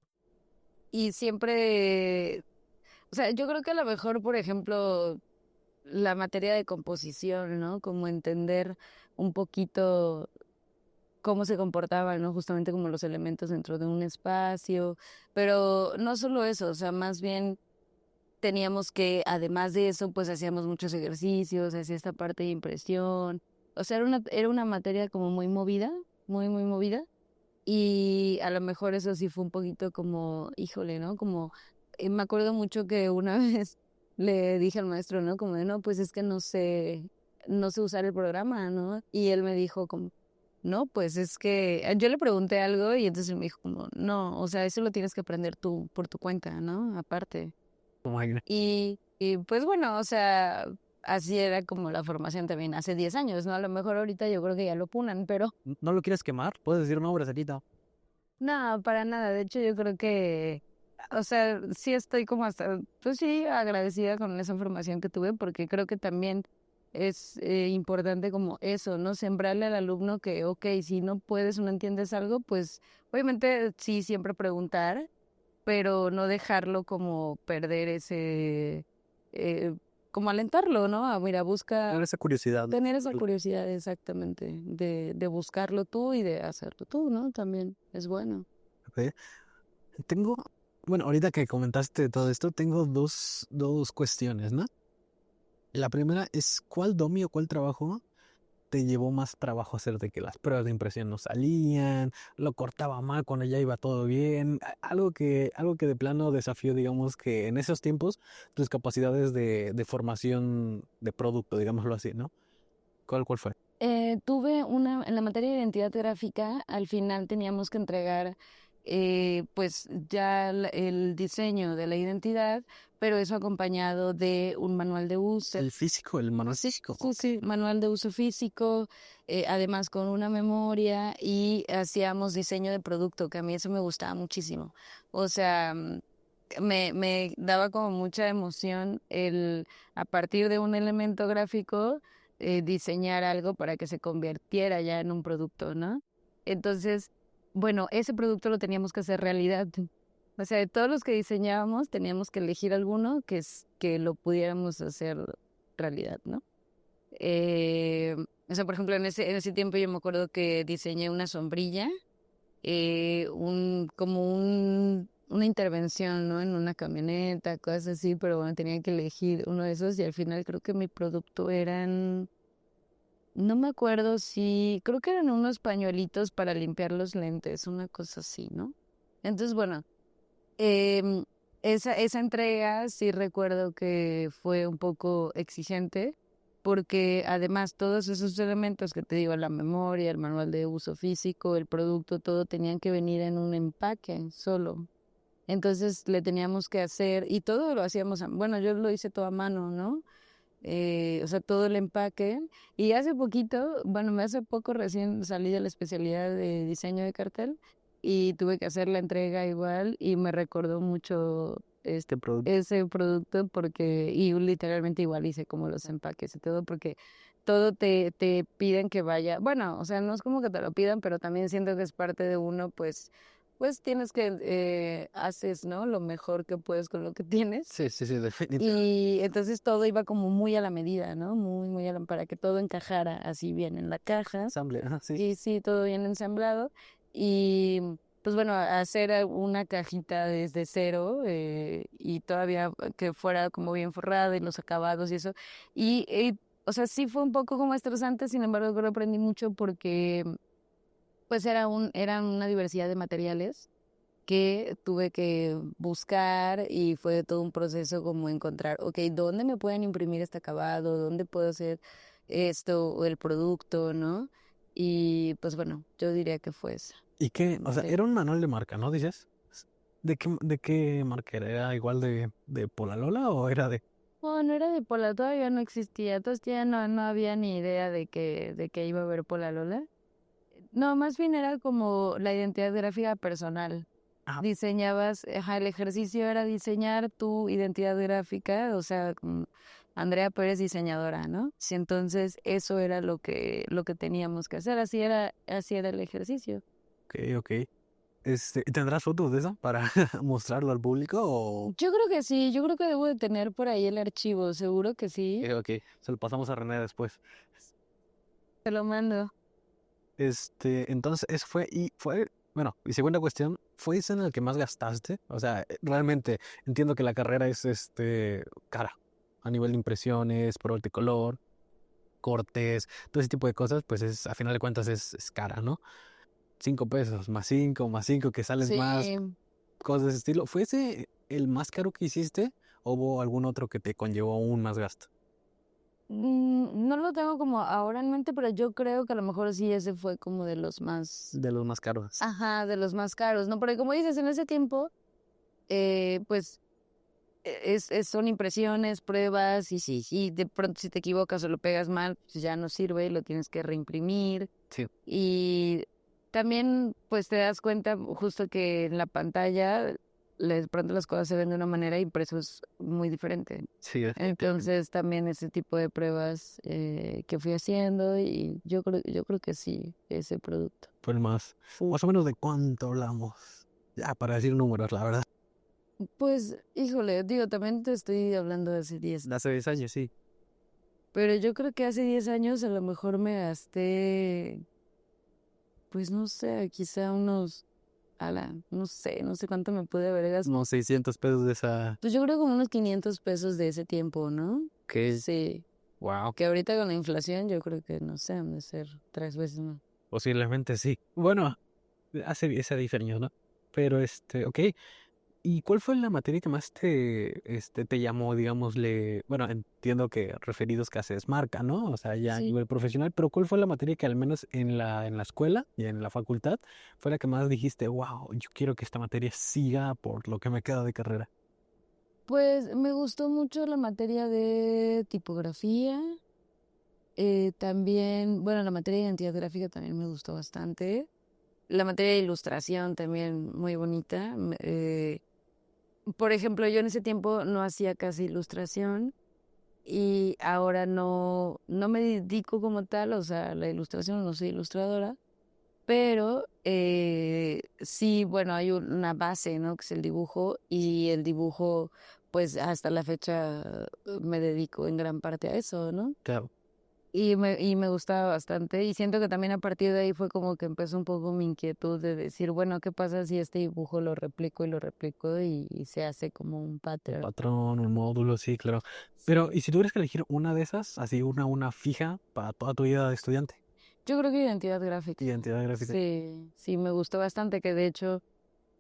Speaker 2: siempre, o sea, yo creo que a lo mejor, por ejemplo, la materia de composición, ¿no? Como entender un poquito cómo se comportaban, ¿no? Justamente como los elementos dentro de un espacio, pero no solo eso, o sea, más bien teníamos que, además de eso, pues hacíamos muchos ejercicios, hacía esta parte de impresión. O sea, era una materia como muy movida, muy, muy movida. Y a lo mejor eso sí fue un poquito como, híjole, ¿no? Como, me acuerdo mucho que una vez le dije al maestro, ¿no? Como de, no, pues es que no sé usar el programa, ¿no? Y él me dijo como, no, pues es que, yo le pregunté algo y entonces él me dijo como, no, o sea, eso lo tienes que aprender tú por tu cuenta, ¿no? Aparte.
Speaker 1: Imagina.
Speaker 2: Y pues bueno, o sea, así era como la formación también hace 10 años, ¿no? A lo mejor ahorita yo creo que ya lo punan, pero
Speaker 1: ¿No lo quieres quemar? Puedes decir nombres ahorita.
Speaker 2: no, para nada. De hecho, yo creo que, o sea, sí estoy como hasta, pues sí, agradecida con esa formación que tuve, porque creo que también es importante como eso, ¿no? Sembrarle al alumno que, ok, si no puedes o no entiendes algo, pues obviamente sí, siempre preguntar, pero no dejarlo como perder ese, eh, como alentarlo, ¿no? A, mira,
Speaker 1: Tener
Speaker 2: busca
Speaker 1: esa curiosidad.
Speaker 2: tener esa curiosidad exactamente de buscarlo tú y de hacerlo tú, ¿no? También es bueno.
Speaker 1: Ok. Tengo, bueno, ahorita que comentaste todo esto, tengo dos cuestiones, ¿no? La primera es, ¿cuál domi o cuál trabajo te llevó más trabajo hacer de que las pruebas de impresión no salían, lo cortaba mal cuando ya iba todo bien? Algo que de plano desafió, digamos, que en esos tiempos tus capacidades de formación de producto, digámoslo así, ¿no? ¿Cuál fue?
Speaker 2: Tuve en la materia de identidad gráfica, al final teníamos que entregar pues ya el diseño de la identidad, pero eso acompañado de un manual de uso.
Speaker 1: El físico, el manual
Speaker 2: Sí,
Speaker 1: físico.
Speaker 2: sí, sí, manual de uso físico, además con una memoria y hacíamos diseño de producto, que a mí eso me gustaba muchísimo. O sea, me daba como mucha emoción el, a partir de un elemento gráfico, diseñar algo para que se convirtiera ya en un producto, ¿no? Entonces, bueno, ese producto lo teníamos que hacer realidad. O sea, de todos los que diseñábamos, teníamos que elegir alguno que lo pudiéramos hacer realidad, ¿no? Eh, o sea, por ejemplo, en ese tiempo yo me acuerdo que diseñé una sombrilla, una intervención, ¿no? En una camioneta, cosas así, pero bueno, tenía que elegir uno de esos y al final creo que mi producto eran No me acuerdo si, creo que eran unos pañuelitos para limpiar los lentes, una cosa así, ¿no? Entonces, bueno, em, esa entrega sí recuerdo que fue un poco exigente, porque además todos esos elementos que te digo, la memoria, el manual de uso físico, el producto, todo tenían que venir en un empaque solo. Entonces le teníamos que hacer, y todo lo hacíamos, bueno, yo lo hice todo a mano, ¿no? O sea, todo el empaque. Y hace poquito, bueno, me hace poco recién salí de la especialidad de diseño de cartel y tuve que hacer la entrega igual y me recordó mucho
Speaker 1: Este producto.
Speaker 2: ese producto porque, y literalmente igual hice como los empaques y todo porque todo te piden que vaya, bueno, o sea, no es como que te lo pidan, pero también siento que es parte de uno, pues tienes que, haces, ¿no? Lo mejor que puedes con lo que tienes.
Speaker 1: Sí, sí, sí, definitivamente.
Speaker 2: Y entonces todo iba como muy a la medida, ¿no? Muy, muy para que todo encajara así bien en la caja.
Speaker 1: Ensamble, ajá, sí.
Speaker 2: Y sí, todo bien ensamblado. Y pues bueno, hacer una cajita desde cero y todavía que fuera como bien forrada y los acabados y eso. O sea, sí fue un poco como estresante, sin embargo, creo que aprendí mucho porque pues eran una diversidad de materiales que tuve que buscar y fue todo un proceso como encontrar, ok, ¿dónde me pueden imprimir este acabado? ¿Dónde puedo hacer esto o el producto, ¿no? Y pues bueno, yo diría que fue esa
Speaker 1: ¿Y qué? O sea,
Speaker 2: entrega.
Speaker 1: era un manual de marca, ¿no? Dices. ¿De qué marca era? ¿Era igual de Polalola o era de...?
Speaker 2: No, no era de Pola, todavía no existía, entonces ya no había ni idea de que iba a haber Pola Lola. No, más bien era como la identidad gráfica personal.
Speaker 1: Ah,
Speaker 2: Diseñabas, ajá, el ejercicio era diseñar tu identidad gráfica, o sea, Andrea Pérez diseñadora, ¿no? Sí, entonces eso era lo que teníamos que hacer, así era el ejercicio.
Speaker 1: ok, ok. ¿Tendrás fotos de eso para mostrarlo al público o...?
Speaker 2: Yo creo que sí, yo creo que debo de tener por ahí el archivo, seguro que sí.
Speaker 1: Ok, se lo pasamos a René después.
Speaker 2: Te lo mando.
Speaker 1: Entonces, eso bueno, mi segunda cuestión, ¿fue ese en el que más gastaste? O sea, realmente entiendo que la carrera es, cara, a nivel de impresiones, pruebas de color, cortes, todo ese tipo de cosas, pues a final de cuentas es cara, ¿no? 5 pesos, más cinco, que sales más,
Speaker 2: Sí.
Speaker 1: cosas de ese estilo. ¿Fue ese el más caro que hiciste o hubo algún otro que te conllevó aún más gasto?
Speaker 2: No lo tengo como ahora en mente, pero yo creo que a lo mejor sí ese fue como de los más,
Speaker 1: De los más caros.
Speaker 2: ajá, de los más caros, ¿no? Porque como dices, en ese tiempo, pues son impresiones, pruebas, y si de pronto si te equivocas o lo pegas mal, pues ya no sirve, lo tienes que reimprimir.
Speaker 1: Sí,
Speaker 2: Y también, pues te das cuenta justo que en la pantalla, de pronto las cosas se ven de una manera y impreso es muy diferente.
Speaker 1: sí, definitivamente.
Speaker 2: Entonces también ese tipo de pruebas que fui haciendo y yo creo que sí, ese producto.
Speaker 1: Fue el más o menos de cuánto hablamos. Ya, para decir números, la verdad.
Speaker 2: Pues, híjole, digo, también te estoy hablando de hace 10,
Speaker 1: Hace 10 años, sí.
Speaker 2: pero yo creo que hace 10 años a lo mejor me gasté, pues no sé, quizá unos, no sé cuánto me pude haber gastado.
Speaker 1: Unos 600 pesos de esa.
Speaker 2: Pues yo creo como unos 500 pesos de ese tiempo, ¿no?
Speaker 1: Que,
Speaker 2: Sí,
Speaker 1: wow,
Speaker 2: que ahorita con la inflación yo creo que, no sé, han de ser 3 veces más.
Speaker 1: posiblemente sí. Bueno, hace 10 años, ¿no? Pero ok. ¿Y cuál fue la materia que más te llamó, digámosle? Bueno, entiendo que referidos que haces marca, ¿no? O sea, ya a
Speaker 2: Sí.
Speaker 1: nivel profesional, pero ¿cuál fue la materia que al menos en la escuela y en la facultad fue la que más dijiste, wow, yo quiero que esta materia siga por lo que me queda de carrera?
Speaker 2: Pues me gustó mucho la materia de tipografía. También, bueno, la materia de identidad gráfica también me gustó bastante. La materia de ilustración también muy bonita. Por ejemplo, yo en ese tiempo no hacía casi ilustración y ahora no me dedico como tal, o sea, a la ilustración, no soy ilustradora, pero sí, bueno, hay una base, ¿no? Que es el dibujo y el dibujo, pues hasta la fecha me dedico en gran parte a eso, ¿no?
Speaker 1: Claro.
Speaker 2: y me gustaba bastante. Y siento que también a partir de ahí fue como que empezó un poco mi inquietud de decir, bueno, ¿qué pasa si este dibujo lo replico y se hace como un
Speaker 1: Un
Speaker 2: patrón?
Speaker 1: patrón, un módulo, sí, claro. Pero, ¿y si tuvieras que elegir una de esas, así una fija para toda tu vida de estudiante?
Speaker 2: Yo creo que identidad gráfica.
Speaker 1: Identidad gráfica.
Speaker 2: Sí, sí, me gustó bastante, que de hecho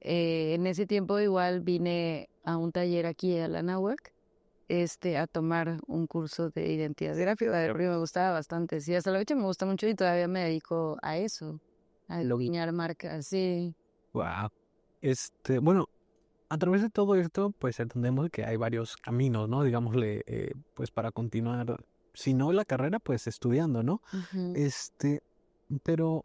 Speaker 2: en ese tiempo igual vine a un taller aquí a la Náhuac, a tomar un curso de identidad gráfica, porque me gustaba bastante. Sí, hasta la fecha me gusta mucho y todavía me dedico a eso, a diseñar marcas, sí.
Speaker 1: Wow. Bueno, a través de todo esto, pues entendemos que hay varios caminos, ¿no? Digámosle, pues para continuar, si no la carrera, pues estudiando, ¿no?
Speaker 2: Ujú.
Speaker 1: Este, pero,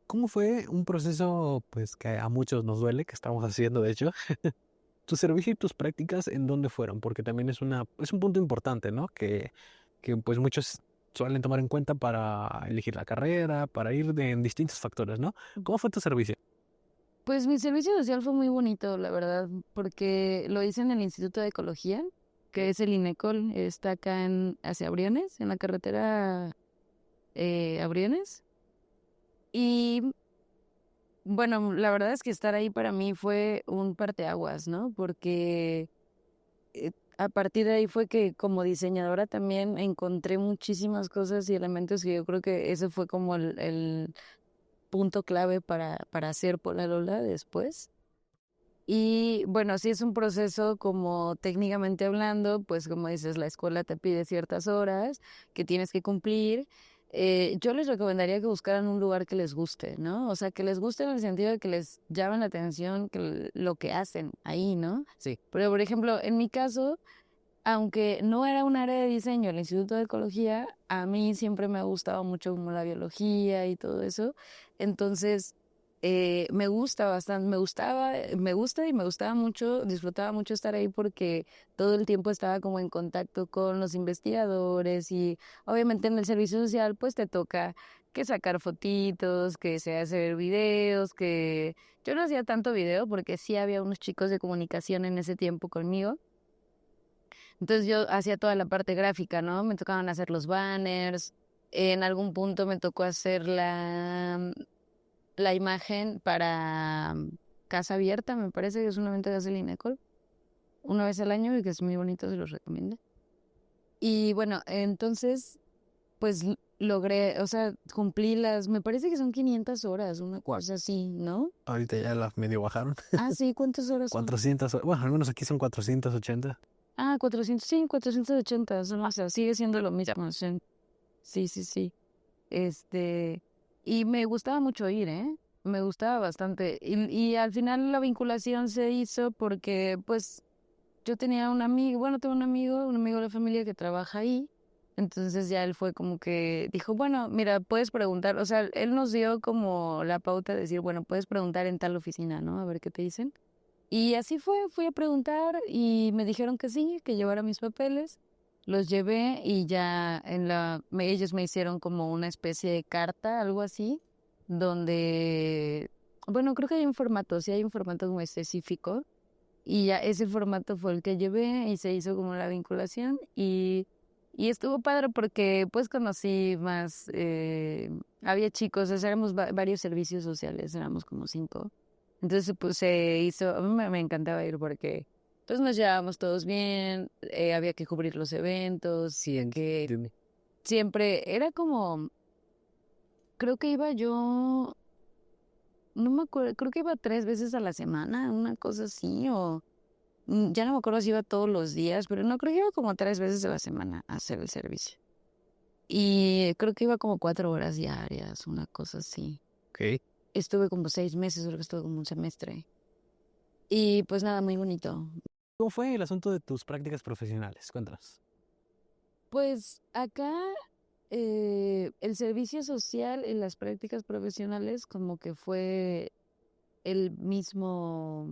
Speaker 1: ¿cómo fue un proceso, pues que a muchos nos duele, que estamos haciendo, de hecho? Tu servicio y tus prácticas, ¿en dónde fueron? Porque también es un punto importante, ¿no? Que pues muchos suelen tomar en cuenta para elegir la carrera, para ir en distintos factores, ¿no? ¿Cómo fue tu servicio?
Speaker 2: Pues mi servicio social fue muy bonito, la verdad, porque lo hice en el Instituto de Ecología, que es el INECOL, está acá hacia Briones, en la carretera Briones. Y bueno, la verdad es que estar ahí para mí fue un parteaguas, ¿no? Porque a partir de ahí fue que como diseñadora también encontré muchísimas cosas y elementos que yo creo que ese fue como el punto clave para hacer Pola Lola después. Y bueno, sí es un proceso como técnicamente hablando, pues como dices, la escuela te pide ciertas horas que tienes que cumplir. Yo les recomendaría que buscaran un lugar que les guste, ¿no? O sea, que les guste en el sentido de que les llamen la atención lo que hacen ahí, ¿no?
Speaker 1: Sí.
Speaker 2: Pero, por ejemplo, en mi caso, aunque no era un área de diseño el Instituto de Ecología, a mí siempre me ha gustado mucho como la biología y todo eso. Entonces, me gusta bastante, me gusta y me gustaba mucho, disfrutaba mucho estar ahí porque todo el tiempo estaba como en contacto con los investigadores y obviamente en el servicio social pues te toca que sacar fotitos, que se hacer videos, que yo no hacía tanto video porque sí había unos chicos de comunicación en ese tiempo conmigo. Entonces yo hacía toda la parte gráfica, ¿no? Me tocaban hacer los banners. En algún punto me tocó hacer la imagen para Casa Abierta, me parece que es un evento de Gasolina Ecol, una vez al año y que es muy bonito, se los recomiendo. Y bueno, entonces, pues logré, o sea, cumplí me parece que son 500 horas, una cosa así, ¿no?
Speaker 1: Ahorita ya las medio bajaron.
Speaker 2: Ah, sí, ¿cuántas horas son?
Speaker 1: 400, bueno, al menos aquí son 480.
Speaker 2: Ah, 400, sí, 480, o sea, sigue siendo lo mismo, sí, sí, sí. Sí. Este, y me gustaba mucho ir, ¿eh? Me gustaba bastante. Y al final la vinculación se hizo porque, pues, yo tenía un amigo, bueno, tengo un amigo de la familia que trabaja ahí. Entonces ya él fue como que dijo, bueno, mira, puedes preguntar, o sea, él nos dio como la pauta de decir, bueno, puedes preguntar en tal oficina, ¿no? A ver qué te dicen. Y así fue, fui a preguntar y me dijeron que sí, que llevara mis papeles. Los llevé y ya ellos me hicieron como una especie de carta, algo así, donde, bueno, creo que hay un formato, sí hay un formato como específico. Y ya ese formato fue el que llevé y se hizo como la vinculación y estuvo padre porque pues conocí más, había chicos, o sea, éramos varios servicios sociales, éramos como 5. Entonces, pues se hizo, a mí me encantaba ir porque pues nos llevábamos todos bien, había que cubrir los eventos,
Speaker 1: Sí,
Speaker 2: que
Speaker 1: entiendo.
Speaker 2: siempre era como, creo que iba yo, no me acuerdo, creo que iba 3 veces a la semana, una cosa así, ya no me acuerdo si iba todos los días, pero no, creo que iba como 3 veces a la semana a hacer el servicio. Y creo que iba como 4 horas diarias, una cosa así.
Speaker 1: Ok.
Speaker 2: Estuve como 6 meses, creo que estuve como un semestre. Y pues nada, muy bonito.
Speaker 1: ¿Cómo fue el asunto de tus prácticas profesionales? Cuéntanos.
Speaker 2: Pues acá el servicio social en las prácticas profesionales como que fue el mismo,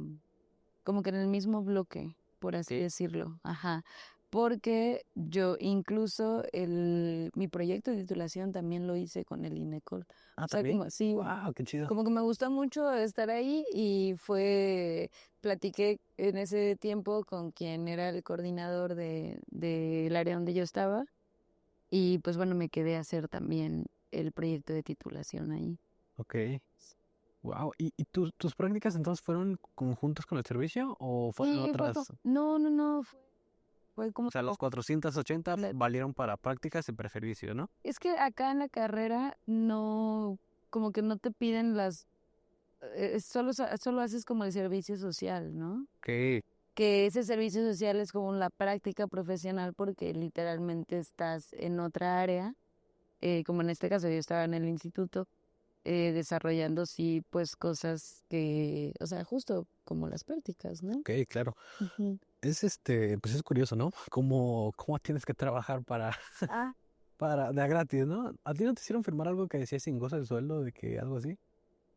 Speaker 2: como que en el mismo bloque, por así
Speaker 1: Ok.
Speaker 2: decirlo. Ajá. Porque yo incluso mi proyecto de titulación también lo hice con el INECOL.
Speaker 1: Ah,
Speaker 2: O sea,
Speaker 1: también.
Speaker 2: como sí,
Speaker 1: Wow, qué chido.
Speaker 2: como que me gustó mucho estar ahí y platiqué en ese tiempo con quien era el coordinador del área donde yo estaba Y pues bueno, me quedé a hacer también el proyecto de titulación ahí.
Speaker 1: Ok. Wow. ¿Y tus prácticas entonces fueron conjuntos con el servicio o fueron
Speaker 2: Sí,
Speaker 1: otras?
Speaker 2: no, fue como...
Speaker 1: O sea, los 480
Speaker 2: la-
Speaker 1: valieron para prácticas y preservicio, ¿no?
Speaker 2: Es que acá en la carrera no, como que no te piden solo haces como el servicio social, ¿no?
Speaker 1: Ok.
Speaker 2: Que ese servicio social es como la práctica profesional porque literalmente estás en otra área, como en este caso yo estaba en el instituto, desarrollando sí pues cosas que, o sea, justo como las prácticas, ¿no?
Speaker 1: Ok, claro.
Speaker 2: Ujú.
Speaker 1: Pues es curioso, ¿no? Cómo tienes que trabajar
Speaker 2: Ah,
Speaker 1: para de a gratis, ¿no? ¿A ti no te hicieron firmar algo que decía sin goce de sueldo, de que algo así?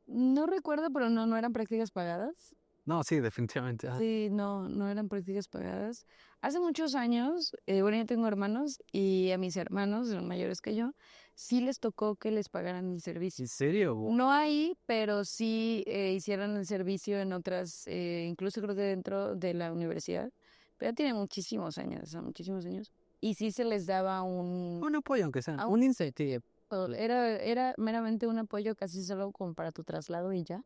Speaker 2: no recuerdo, pero no eran prácticas pagadas.
Speaker 1: No, sí, definitivamente.
Speaker 2: Sí, no eran prácticas pagadas. Hace muchos años, bueno, yo tengo hermanos y a mis hermanos, son mayores que yo, sí les tocó que les pagaran el servicio.
Speaker 1: ¿En serio?
Speaker 2: No ahí, pero sí hicieron el servicio en otras, incluso creo que dentro de la universidad, pero ya tiene muchísimos años, son muchísimos años. Y sí se les daba
Speaker 1: Un apoyo, aunque sea.
Speaker 2: a
Speaker 1: Un incentivo.
Speaker 2: era meramente un apoyo casi solo como para tu traslado y ya.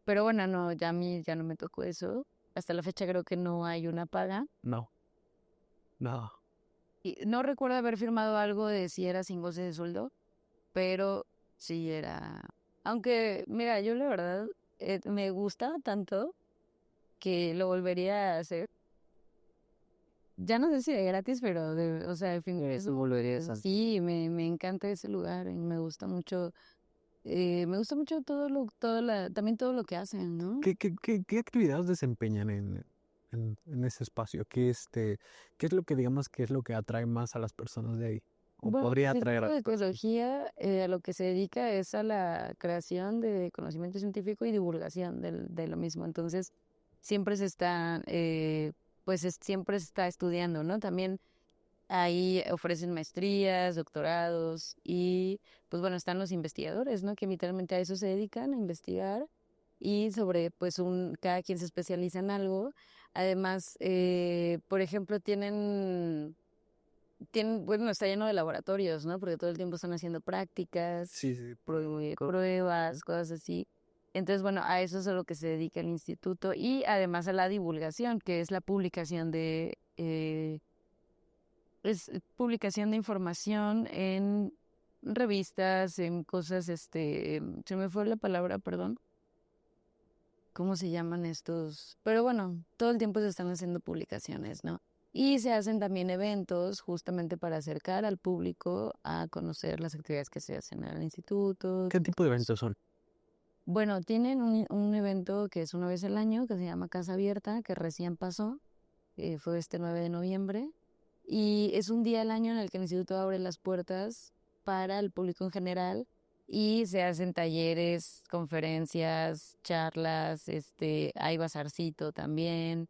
Speaker 2: Pero bueno, no, ya a mí ya no me tocó eso. Hasta la fecha creo que no hay una paga.
Speaker 1: No, no.
Speaker 2: Y no recuerdo haber firmado algo de si era sin goce de sueldo, pero sí era. Aunque, mira, yo la verdad me gustaba tanto que lo volvería a hacer. Ya no sé si de gratis, pero o sea, de fin, eso volverías a. Sí, me encanta ese lugar y me gusta mucho también todo lo que hacen, ¿no?
Speaker 1: ¿Qué actividades desempeñan en ese espacio? ¿Qué es lo que digamos que es lo que atrae más a las personas de ahí? ¿O
Speaker 2: Bueno,
Speaker 1: podría
Speaker 2: el
Speaker 1: atraer
Speaker 2: Instituto
Speaker 1: a
Speaker 2: de
Speaker 1: personas?
Speaker 2: Ecología a lo que se dedica es a la creación de conocimiento científico y divulgación de lo mismo. Entonces, siempre se está, siempre se está estudiando, ¿no? También ahí ofrecen maestrías, doctorados y, pues bueno, están los investigadores, ¿no? Que literalmente a eso se dedican, a investigar y sobre, pues, cada quien se especializa en algo. Además, por ejemplo, bueno, está lleno de laboratorios, ¿no? Porque todo el tiempo están haciendo prácticas,
Speaker 1: Sí, sí.
Speaker 2: pruebas, cosas así. Entonces, bueno, a eso es a lo que se dedica el instituto y además a la divulgación, que es la publicación publicación de información en revistas, en cosas, se me fue la palabra, perdón. ¿Cómo se llaman estos? Pero bueno, todo el tiempo se están haciendo publicaciones, ¿no? Y se hacen también eventos justamente para acercar al público a conocer las actividades que se hacen en el instituto.
Speaker 1: ¿Qué tipo de eventos son?
Speaker 2: Bueno, tienen un evento que es una vez al año que se llama Casa Abierta, que recién pasó, fue este 9 de noviembre, y es un día al año en el que el instituto abre las puertas para el público en general y se hacen talleres, conferencias, charlas, hay bazarcito también,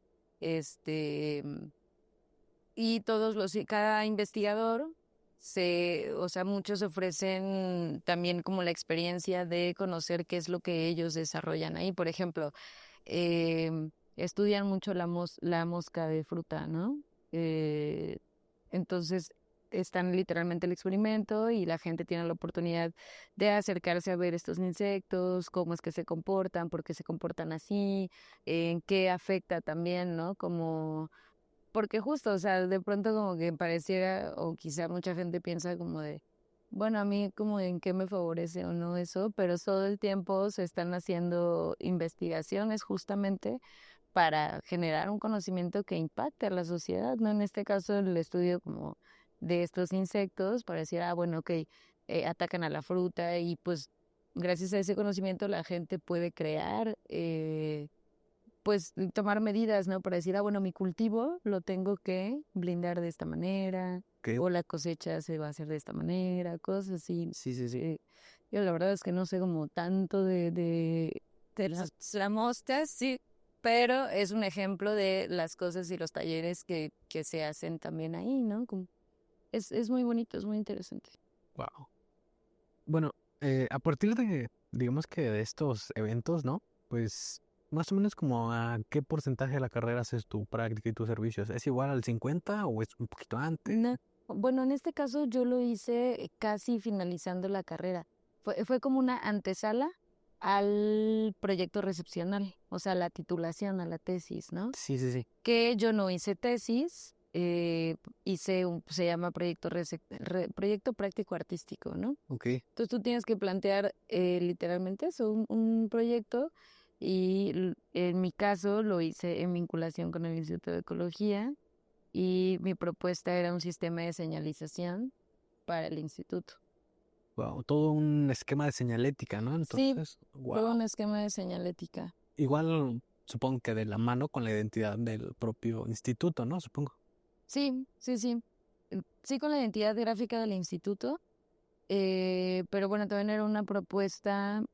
Speaker 2: y cada investigador o sea, muchos ofrecen también como la experiencia de conocer qué es lo que ellos desarrollan ahí. Por ejemplo, estudian mucho la mosca de fruta, ¿no? Eh, entonces están literalmente el experimento y la gente tiene la oportunidad de acercarse a ver estos insectos, cómo es que se comportan, por qué se comportan así, en qué afecta también, ¿no? Como porque justo, o sea, de pronto como que pareciera, o quizá mucha gente piensa como de, bueno, a mí como en qué me favorece o no eso, pero todo el tiempo se están haciendo investigaciones justamente para generar un conocimiento que impacte a la sociedad, ¿no? En este caso, el estudio como de estos insectos, para decir, bueno, ok, atacan a la fruta y pues gracias a ese conocimiento la gente puede crear pues tomar medidas, ¿no? Para decir, bueno, mi cultivo lo tengo que blindar de esta manera,
Speaker 1: ¿Qué?
Speaker 2: o la cosecha se va a hacer de esta manera, cosas así.
Speaker 1: Sí, sí, sí.
Speaker 2: Yo la verdad es que no sé como tanto de la mosca, sí, pero es un ejemplo de las cosas y los talleres que se hacen también ahí, ¿no? Es muy bonito, es muy interesante.
Speaker 1: Wow. Bueno, a partir digamos que de estos eventos, ¿no? Pues más o menos como a qué porcentaje de la carrera haces tu práctica y tus servicios. ¿Es igual al 50 o es un poquito antes?
Speaker 2: Bueno, en este caso yo lo hice casi finalizando la carrera. Fue como una antesala al proyecto recepcional, o sea, la titulación, a la tesis, ¿no?
Speaker 1: Sí, sí, sí.
Speaker 2: Que yo no hice tesis, hice se llama proyecto práctico artístico, ¿no?
Speaker 1: Ok.
Speaker 2: Entonces tú tienes que plantear literalmente eso, un proyecto, y en mi caso lo hice en vinculación con el Instituto de Ecología, y mi propuesta era un sistema de señalización para el instituto.
Speaker 1: Wow, todo un esquema de señalética, ¿no?
Speaker 2: Sí,
Speaker 1: Entonces,
Speaker 2: fue
Speaker 1: wow.
Speaker 2: un esquema de señalética.
Speaker 1: Igual supongo que de la mano con la identidad del propio instituto, ¿no? Supongo.
Speaker 2: Sí, sí, sí. Sí, con la identidad gráfica del instituto, pero bueno, también era una propuesta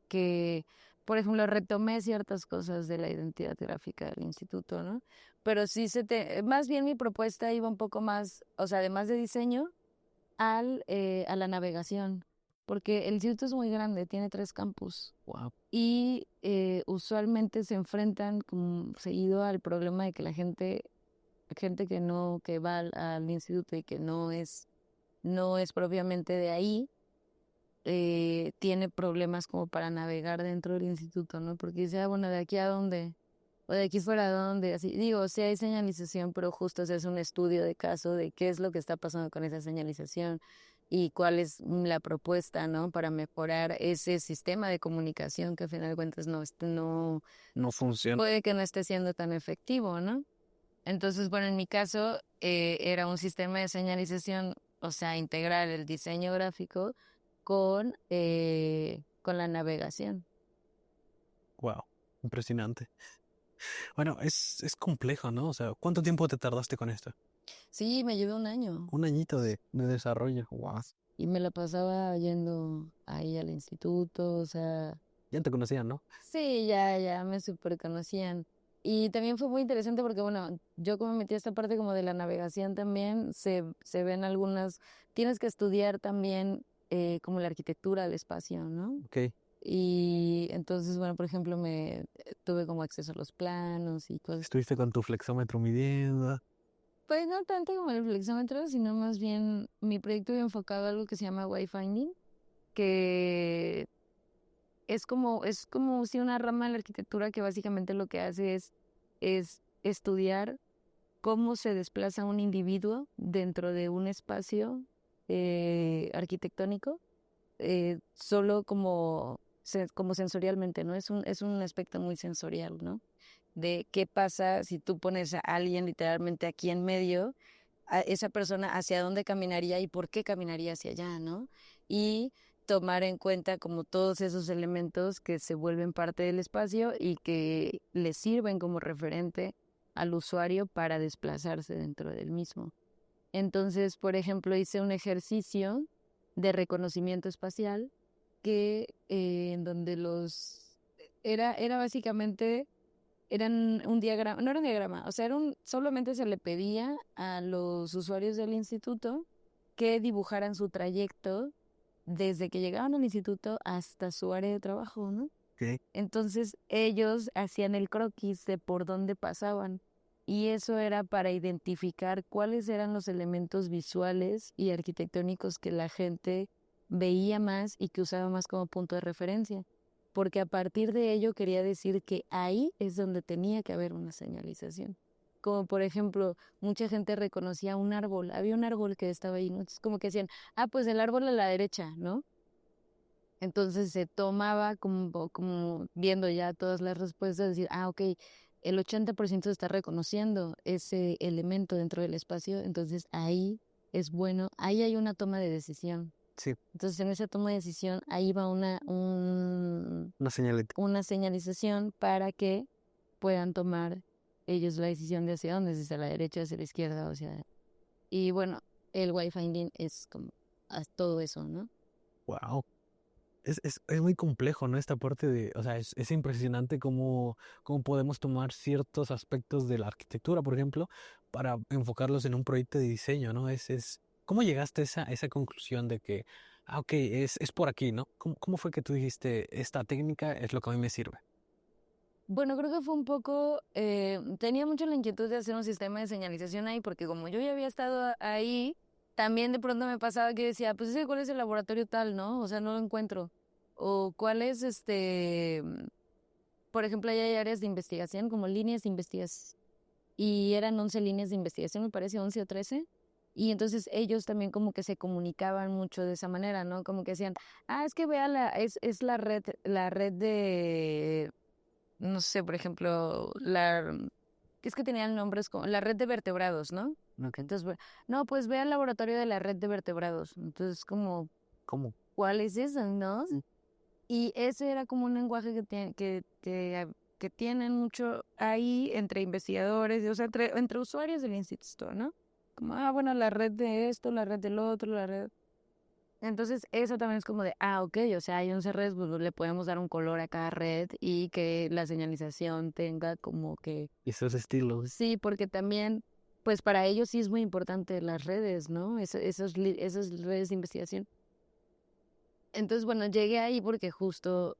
Speaker 2: que, por ejemplo, retomé ciertas cosas de la identidad gráfica del instituto, ¿no? Pero sí más bien mi propuesta iba un poco más, o sea, además de diseño, a la navegación, porque el instituto es muy grande, tiene 3 campus,
Speaker 1: Wow.
Speaker 2: y usualmente se enfrentan como seguido al problema de que gente que no, que va al instituto y que no es propiamente de ahí, tiene problemas como para navegar dentro del instituto, ¿no? Porque dice, bueno, ¿de aquí a dónde? O de aquí fuera a dónde, así. Digo, sí hay señalización, pero justo se hace un estudio de caso de qué es lo que está pasando con esa señalización y cuál es la propuesta, ¿no? Para mejorar ese sistema de comunicación que, al final de cuentas, no
Speaker 1: No funciona.
Speaker 2: puede que no esté siendo tan efectivo, ¿no? Entonces, bueno, en mi caso era un sistema de señalización, o sea, integrar el diseño gráfico con la navegación.
Speaker 1: Wow. Impresionante. Bueno, es complejo, ¿no? O sea, ¿cuánto tiempo te tardaste con esto?
Speaker 2: Sí, me llevé un año
Speaker 1: Un añito de desarrollo. Wow.
Speaker 2: y me la pasaba yendo ahí al instituto, o sea,
Speaker 1: Ya te conocían, ¿no?
Speaker 2: sí, ya me super conocían. Y también fue muy interesante porque, bueno, yo como metí esta parte como de la navegación también, se ven tienes que estudiar también como la arquitectura del espacio, ¿no?
Speaker 1: Ok.
Speaker 2: Y entonces, bueno, por ejemplo, tuve como acceso a los planos y cosas.
Speaker 1: Estuviste con tu flexómetro midiendo.
Speaker 2: Pues no tanto como el flexómetro, sino más bien mi proyecto iba enfocado a algo que se llama wayfinding, que es como si una rama de la arquitectura que básicamente lo que hace es estudiar cómo se desplaza un individuo dentro de un espacio arquitectónico, solo como sensorialmente, ¿no? Es un aspecto muy sensorial, ¿no? De qué pasa si tú pones a alguien literalmente aquí en medio, a esa persona hacia dónde caminaría y por qué caminaría hacia allá, ¿no? Y tomar en cuenta como todos esos elementos que se vuelven parte del espacio y que le sirven como referente al usuario para desplazarse dentro del mismo. Entonces, por ejemplo, hice un ejercicio de reconocimiento espacial en donde era básicamente, eran un diagrama, no era un diagrama, o sea, solamente se le pedía a los usuarios del instituto que dibujaran su trayecto desde que llegaban al instituto hasta su área de trabajo, ¿no?
Speaker 1: Ok.
Speaker 2: Entonces ellos hacían el croquis de por dónde pasaban, y eso era para identificar cuáles eran los elementos visuales y arquitectónicos que la gente veía más y que usaba más como punto de referencia, porque a partir de ello quería decir que ahí es donde tenía que haber una señalización. Como por ejemplo, mucha gente reconocía un árbol, había un árbol que estaba ahí, ¿no? Entonces como que decían, pues el árbol a la derecha, ¿no? Entonces se tomaba como viendo ya todas las respuestas, decir, ok, el 80% está reconociendo ese elemento dentro del espacio, entonces ahí es bueno, ahí hay una toma de decisión.
Speaker 1: Sí,
Speaker 2: Entonces en esa toma de decisión, ahí va
Speaker 1: una señalética.
Speaker 2: una señalización para que puedan tomar ellos la decisión de hacia dónde, si hacia la derecha, hacia la izquierda o hacia... Y bueno, el wayfinding es como todo eso, ¿no?
Speaker 1: Wow. Es muy complejo, ¿no? Esta parte de, o sea, es impresionante cómo podemos tomar ciertos aspectos de la arquitectura, por ejemplo, para enfocarlos en un proyecto de diseño, ¿no? ¿Cómo llegaste a esa conclusión de que, ok, es por aquí, ¿no? ¿Cómo fue que tú dijiste, esta técnica es lo que a mí me sirve?
Speaker 2: Bueno, creo que fue un poco, tenía mucho la inquietud de hacer un sistema de señalización ahí, porque como yo ya había estado ahí, también de pronto me pasaba que decía, pues ese, ¿cuál es el laboratorio tal, no? O sea, no lo encuentro. O cuál es, por ejemplo, ahí hay áreas de investigación, como líneas de investigación, y eran 11 líneas de investigación, me parece, 11 o 13. Y entonces ellos también como que se comunicaban mucho de esa manera, ¿no? Como que decían, es que vea es la red de no sé, por ejemplo, es que tenían nombres como la red de vertebrados, ¿no?
Speaker 1: Ok.
Speaker 2: Entonces, no, pues ve al laboratorio de la red de vertebrados. Entonces, como,
Speaker 1: ¿Cómo?
Speaker 2: ¿cuál es eso, no? Y ese era como un lenguaje que tienen mucho ahí entre investigadores, o sea, entre usuarios del instituto, ¿no? Como, bueno, la red de esto, la red del otro, la red. Entonces, eso también es como de, ok, o sea, hay 11 redes, pues le podemos dar un color a cada red y que la señalización tenga como que,
Speaker 1: Y esos estilos.
Speaker 2: sí, porque también, pues para ellos sí es muy importante las redes, ¿no? Esas redes de investigación. Entonces, bueno, llegué ahí porque justo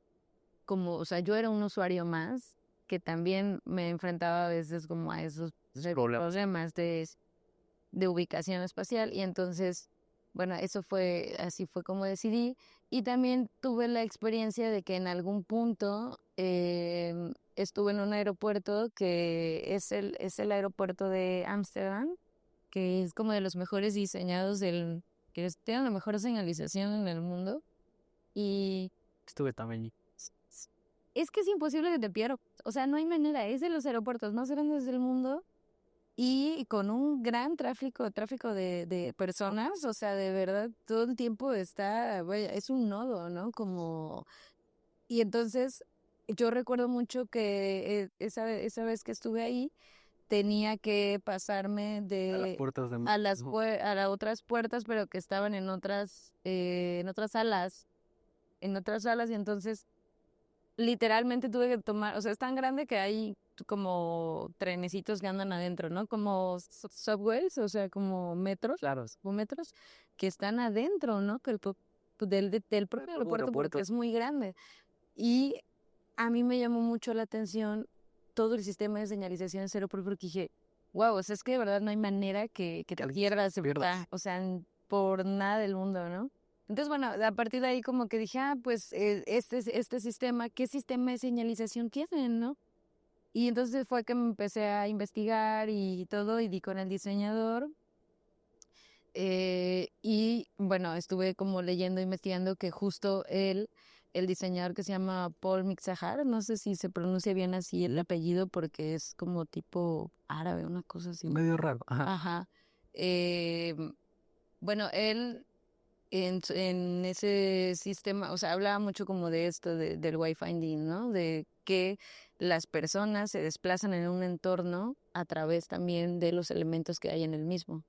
Speaker 2: como, o sea, yo era un usuario más que también me enfrentaba a veces como a esos problemas de ubicación espacial y entonces, bueno, así fue como decidí y también tuve la experiencia de que en algún punto estuve en un aeropuerto que es el aeropuerto de Ámsterdam, que es como de los mejores diseñados tiene la mejor señalización en el mundo y
Speaker 1: Estuve también allí.
Speaker 2: es que es imposible que te pierdas, o sea, no hay manera, es de los aeropuertos más grandes del mundo y con un gran tráfico de personas, o sea, de verdad, todo el tiempo vaya, es un nodo, ¿no? Y entonces, yo recuerdo mucho que esa vez que estuve ahí, tenía que pasarme
Speaker 1: A las puertas de...
Speaker 2: a las otras puertas, pero que estaban en otras salas, y entonces literalmente tuve que tomar, o sea, es tan grande que hay como trenecitos que andan adentro, ¿no? Como subways, o sea,
Speaker 1: Claro.
Speaker 2: como metros que están adentro, ¿no? Del propio aeropuerto porque es muy grande. Y a mí me llamó mucho la atención todo el sistema de señalización en cero porque dije, wow, o sea, es que de verdad no hay manera que te pierdas, o sea, por nada del mundo, ¿no? Entonces, bueno, a partir de ahí como que dije, pues este sistema, ¿qué sistema de señalización tienen, no? Y entonces fue que me empecé a investigar y todo, y di con el diseñador. Y bueno, estuve como leyendo, investigando que justo el diseñador que se llama Paul Mixahar, no sé si se pronuncia bien así el apellido porque es como tipo árabe, una cosa así.
Speaker 1: Medio raro. Ajá.
Speaker 2: Ajá. Eh, bueno, él en ese sistema, o sea, hablaba mucho como de esto, del wayfinding, ¿no? De que las personas se desplazan en un entorno a través también de los elementos que hay en el mismo.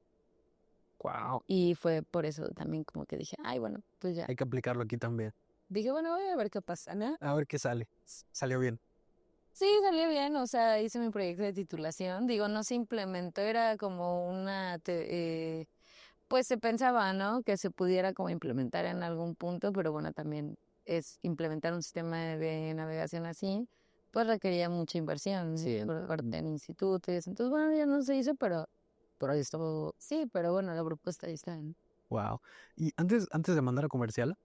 Speaker 1: Wow.
Speaker 2: Y fue por eso también como que dije, bueno, pues ya.
Speaker 1: Hay que aplicarlo aquí también.
Speaker 2: Dije, bueno, voy a ver qué pasa, ¿no?
Speaker 1: A ver qué sale. Salió bien.
Speaker 2: Sí, salió bien, o sea, hice mi proyecto de titulación. Digo, no se implementó, era como pues se pensaba, ¿no? Que se pudiera como implementar en algún punto, pero bueno, también es implementar un sistema de navegación así, pues requería mucha inversión,
Speaker 1: Sí.
Speaker 2: por parte en institutos. Entonces, bueno, ya no se hizo, pero esto, sí, pero bueno, la propuesta ahí está, ¿no?
Speaker 1: Wow. Y antes de mandar a comercial,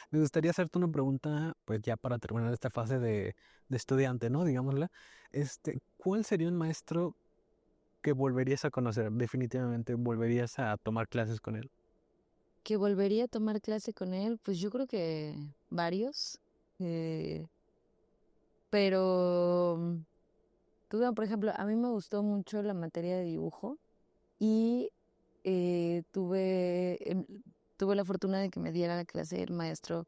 Speaker 1: me gustaría hacerte una pregunta, pues ya para terminar esta fase de estudiante, ¿no? Digámosla. ¿Cuál sería un maestro que volverías a conocer? Definitivamente volverías a tomar clases con él.
Speaker 2: Que volvería a tomar clase con él, pues yo creo que varios. eh, pero, por ejemplo, a mí me gustó mucho la materia de dibujo y tuve la fortuna de que me diera la clase el maestro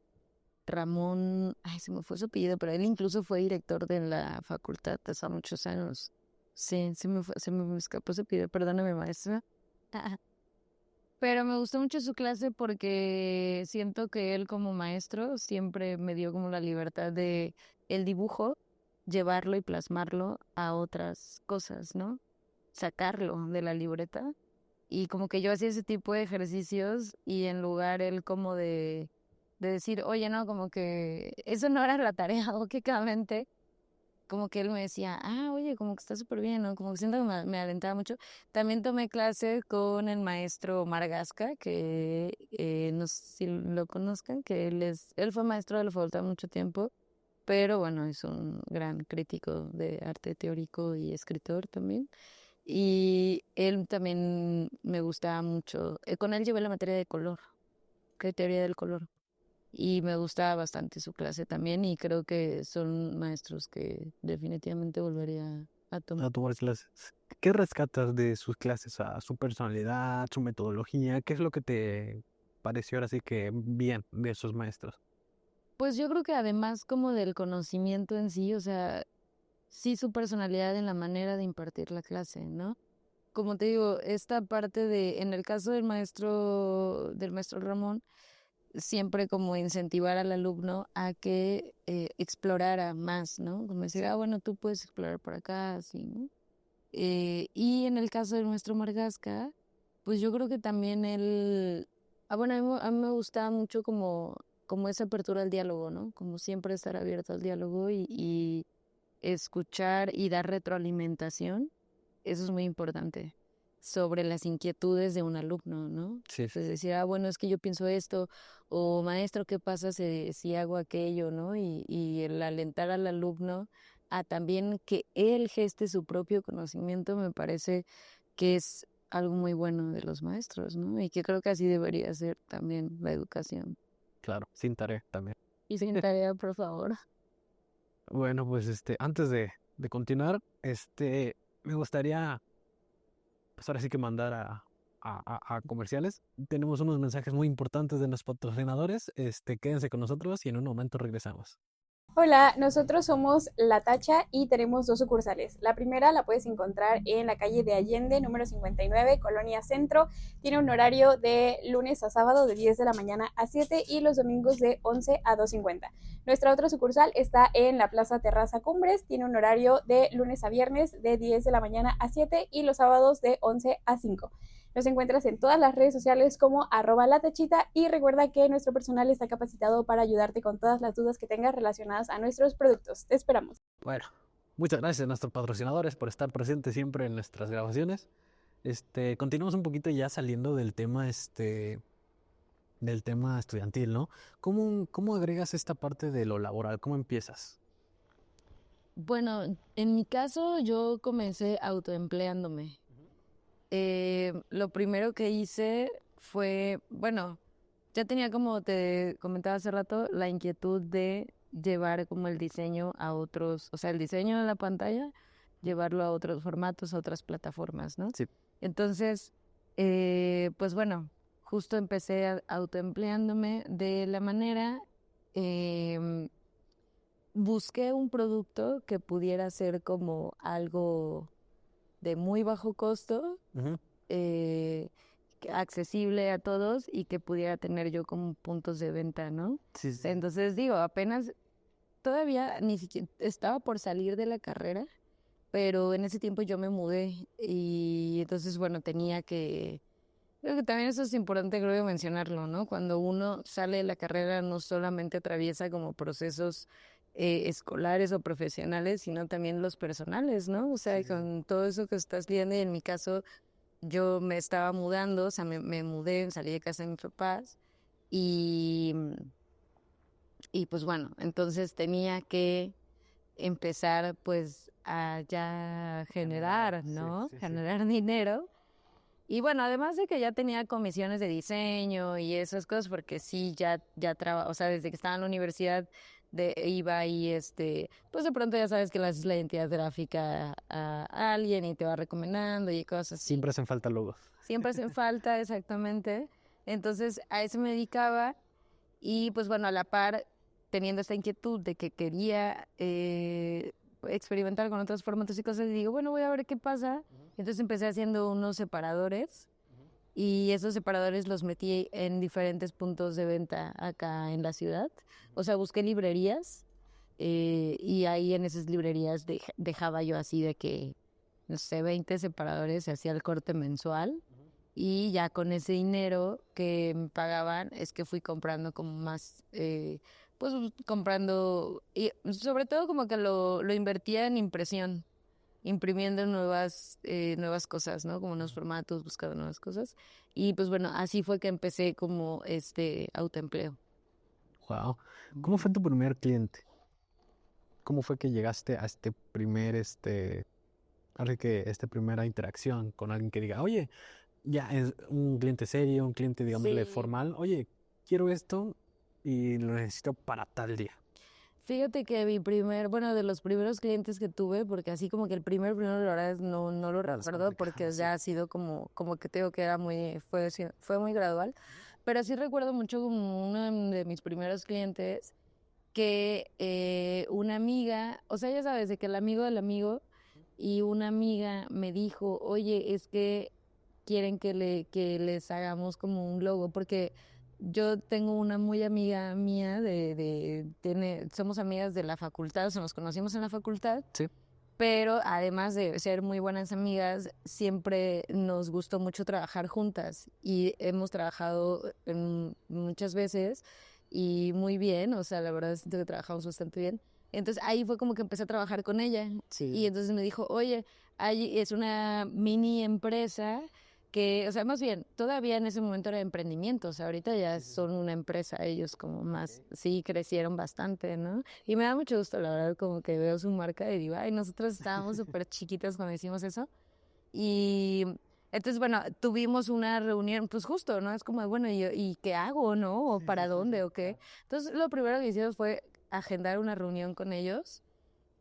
Speaker 2: Ramón, se me fue su apellido, pero él incluso fue director de la facultad hace muchos años. Sí, se me escapó su apellido, perdóname, maestra. Pero me gustó mucho su clase porque siento que él como maestro siempre me dio como la libertad de el dibujo, llevarlo y plasmarlo a otras cosas, ¿no? Sacarlo de la libreta. Y como que yo hacía ese tipo de ejercicios y en lugar él como de decir, oye, no, como que eso no era la tarea, lógicamente, como que él me decía, oye, como que está súper bien, ¿no? Como que siento que me alentaba mucho. También tomé clase con el maestro Omar Gasca, que no sé si lo conozcan, que él fue maestro de la facultad mucho tiempo, pero bueno, es un gran crítico de arte teórico y escritor también. Y él también me gustaba mucho. Con él llevé la materia de color, que teoría del color. Y me gustaba bastante su clase también y creo que son maestros que definitivamente volvería a tomar.
Speaker 1: A tomar clases. ¿Qué rescatas de sus clases? A su personalidad, su metodología. ¿Qué es lo que te pareció ahora sí que bien de esos maestros?
Speaker 2: Pues yo creo que además como del conocimiento en sí, o sea, sí su personalidad en la manera de impartir la clase, ¿no? Como te digo, esta parte en el caso del maestro Ramón, siempre como incentivar al alumno a que explorara más, ¿no? Como decir, bueno, tú puedes explorar por acá, así, ¿no? Y en el caso del maestro Margasca, pues yo creo que también él, bueno, a mí me gustaba mucho como esa apertura al diálogo, ¿no? Como siempre estar abierto al diálogo y escuchar y dar retroalimentación, eso es muy importante, sobre las inquietudes de un alumno, ¿no?
Speaker 1: Sí,
Speaker 2: Pues decir, bueno, es que yo pienso esto, o maestro, ¿qué pasa si hago aquello, ¿no? Y el alentar al alumno a también que él geste su propio conocimiento, me parece que es algo muy bueno de los maestros, ¿no? Y que creo que así debería ser también la educación.
Speaker 1: claro, sin tarea también.
Speaker 2: Y sin tarea, por favor.
Speaker 1: Bueno, pues antes de continuar, me gustaría, pues ahora sí que mandar a comerciales. Tenemos unos mensajes muy importantes de nuestros patrocinadores. Quédense con nosotros y en un momento regresamos.
Speaker 3: Hola, nosotros somos La Tacha y tenemos dos sucursales. La primera la puedes encontrar en la calle de Allende, número 59, Colonia Centro. Tiene un horario de lunes a sábado de 10 de la mañana a 7 y los domingos de 11 a 2:50. Nuestra otra sucursal está en la Plaza Terraza Cumbres. Tiene un horario de lunes a viernes de 10 de la mañana a 7 y los sábados de 11 a 5. Nos encuentras en todas las redes sociales como @latachita y recuerda que nuestro personal está capacitado para ayudarte con todas las dudas que tengas relacionadas a nuestros productos. Te esperamos.
Speaker 1: Bueno, muchas gracias a nuestros patrocinadores por estar presentes siempre en nuestras grabaciones. Continuamos un poquito ya saliendo del tema estudiantil, ¿no? ¿Cómo agregas esta parte de lo laboral? ¿Cómo empiezas?
Speaker 2: Bueno, en mi caso yo comencé autoempleándome. Lo primero que hice fue, bueno, ya tenía como te comentaba hace rato, la inquietud de llevar como el diseño a otros, o sea, el diseño de la pantalla, llevarlo a otros formatos, a otras plataformas, ¿no?
Speaker 1: Sí.
Speaker 2: Entonces, pues bueno, justo empecé autoempleándome de la manera, em, busqué un producto que pudiera ser como algo de muy bajo costo,
Speaker 1: Ujú.
Speaker 2: Accesible a todos y que pudiera tener yo como puntos de venta, ¿no?
Speaker 1: Sí, sí.
Speaker 2: Entonces digo, apenas todavía ni siquiera estaba por salir de la carrera, pero en ese tiempo yo me mudé y entonces, bueno, creo que también eso es importante, creo, mencionarlo, ¿no? Cuando uno sale de la carrera no solamente atraviesa como procesos escolares o profesionales, sino también los personales, ¿no? O sea,
Speaker 1: Sí, sí.
Speaker 2: con todo eso que estás viendo y en mi caso yo me estaba mudando, o sea, me mudé, salí de casa de mis papás y, y pues bueno, entonces tenía que empezar pues a ya generar,
Speaker 1: Sí,
Speaker 2: ¿no?
Speaker 1: sí, sí.
Speaker 2: Generar dinero. Y bueno, además de que ya tenía comisiones de diseño y esas cosas, porque sí, ya trabajo, o sea, desde que estaba en la universidad iba y pues de pronto ya sabes que le haces la identidad gráfica a alguien y te va recomendando y cosas así.
Speaker 1: Siempre hacen falta logos.
Speaker 2: Siempre hacen falta, exactamente. Entonces a eso me dedicaba y pues bueno, a la par, teniendo esta inquietud de que quería experimentar con otros formatos y cosas, y digo, bueno, voy a ver qué pasa. Entonces empecé haciendo unos separadores y esos separadores los metí en diferentes puntos de venta acá en la ciudad. O sea, busqué librerías y ahí en esas librerías dejaba yo así de que, no sé, 20 separadores, se hacía el corte mensual y ya con ese dinero que me pagaban es que fui comprando como más pues comprando, y sobre todo como que lo invertía en impresión, imprimiendo nuevas cosas, ¿no? Como nuevos formatos, buscando nuevas cosas. Y pues bueno, así fue que empecé como este autoempleo.
Speaker 1: Wow. ¿Cómo fue tu primer cliente? ¿Cómo fue que llegaste a este primer, ahora que esta primera interacción con alguien que diga, oye, ya es un cliente serio, un cliente, digámosle,
Speaker 2: Sí.
Speaker 1: formal, oye, quiero esto y lo necesito para tal día?
Speaker 2: Fíjate que de los primeros clientes que tuve, porque así como que el primero, la verdad es no lo
Speaker 1: Claro, es
Speaker 2: recuerdo porque
Speaker 1: complicado, sí.
Speaker 2: ya ha sido como que tengo que era fue muy gradual, pero sí recuerdo mucho como uno de mis primeros clientes que una amiga, o sea, ya sabes, de que el amigo del amigo y una amiga me dijo, oye, es que quieren que les hagamos como un logo, porque yo tengo una muy amiga mía somos amigas de la facultad, o sea, nos conocimos en la facultad,
Speaker 1: Sí.
Speaker 2: pero además de ser muy buenas amigas, siempre nos gustó mucho trabajar juntas y hemos trabajado muchas veces y muy bien, o sea, la verdad es que trabajamos bastante bien. Entonces ahí fue como que empecé a trabajar con ella y entonces me dijo, oye, es una mini empresa que, o sea, más bien, todavía en ese momento era emprendimiento, o sea, ahorita ya son una empresa, ellos como más, sí, crecieron bastante, ¿no? Y me da mucho gusto, la verdad, como que veo su marca y digo, ay, nosotros estábamos súper chiquitas cuando hicimos eso. Y entonces, bueno, tuvimos una reunión, pues justo, ¿no? Es como, bueno, ¿y qué hago, no? ¿O para dónde o qué? Entonces, lo primero que hicimos fue agendar una reunión con ellos,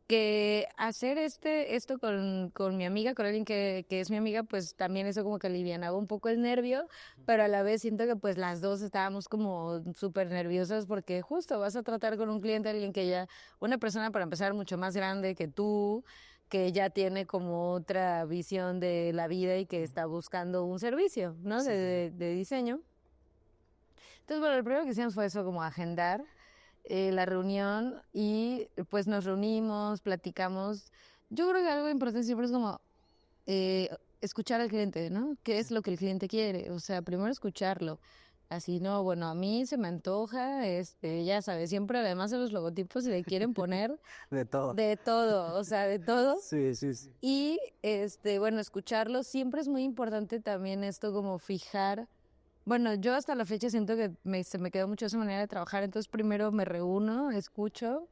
Speaker 2: que hacer esto con mi amiga, con alguien que es mi amiga, pues también eso como que alivianaba un poco el nervio, pero a la vez siento que pues las dos estábamos como súper nerviosas porque justo vas a tratar con un cliente, alguien que ya, una persona para empezar mucho más grande que tú, que ya tiene como otra visión de la vida y que está buscando un servicio, ¿no? De diseño. Entonces, bueno, lo primero que hicimos fue eso, como agendar la reunión y pues nos reunimos, platicamos. Yo creo que algo importante siempre es como eh, escuchar al cliente, ¿no? ¿Qué es lo que el cliente quiere? O sea, primero escucharlo. Así, no, bueno, a mí se me antoja, ya sabes, siempre además de los logotipos se le quieren poner
Speaker 1: De todo.
Speaker 2: de todo, o sea, de todo.
Speaker 1: Sí, sí, sí.
Speaker 2: Y, bueno, escucharlo siempre es muy importante también esto como fijar. Bueno, yo hasta la fecha siento que se me quedó mucho esa manera de trabajar, entonces primero me reúno, escucho,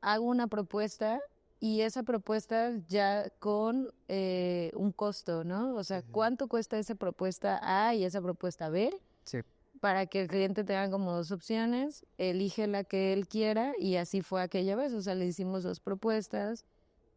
Speaker 2: hago una propuesta y esa propuesta ya con un costo, ¿no? O sea, ¿cuánto cuesta esa propuesta A y esa propuesta B?
Speaker 1: Sí.
Speaker 2: Para que el cliente tenga como dos opciones, elige la que él quiera y así fue aquella vez, o sea, le hicimos dos propuestas.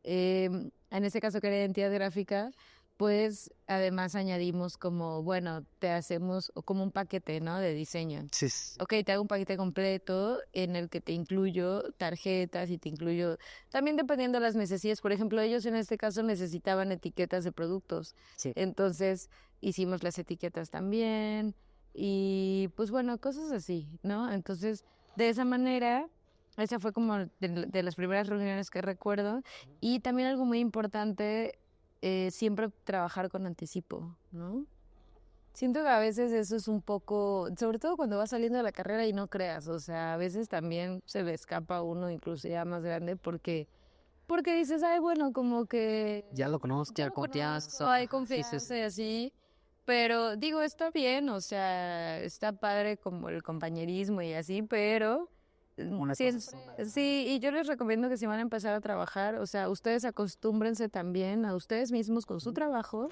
Speaker 2: En este caso que era identidad gráfica, pues además añadimos como, bueno, te hacemos como un paquete, ¿no? De diseño.
Speaker 1: Sí.
Speaker 2: Ok, te hago un paquete completo en el que te incluyo tarjetas y te incluyo, también dependiendo de las necesidades. Por ejemplo, ellos en este caso necesitaban etiquetas de productos.
Speaker 1: Sí.
Speaker 2: Entonces hicimos las etiquetas también y pues bueno, cosas así, ¿no? Entonces, de esa manera, esa fue como de las primeras reuniones que recuerdo. Y también algo muy importante, siempre trabajar con anticipo, ¿no? Siento que a veces eso es un poco, sobre todo cuando vas saliendo de la carrera y no creas, o sea, a veces también se le escapa a uno, incluso ya más grande, porque dices, ay, bueno, como que
Speaker 1: Ya lo conozco.
Speaker 2: ya confianza, hay confianza y así, pero digo, está bien, o sea, está padre como el compañerismo y así, pero sí, y yo les recomiendo que si van a empezar a trabajar, o sea, ustedes acostúmbrense también a ustedes mismos con su trabajo,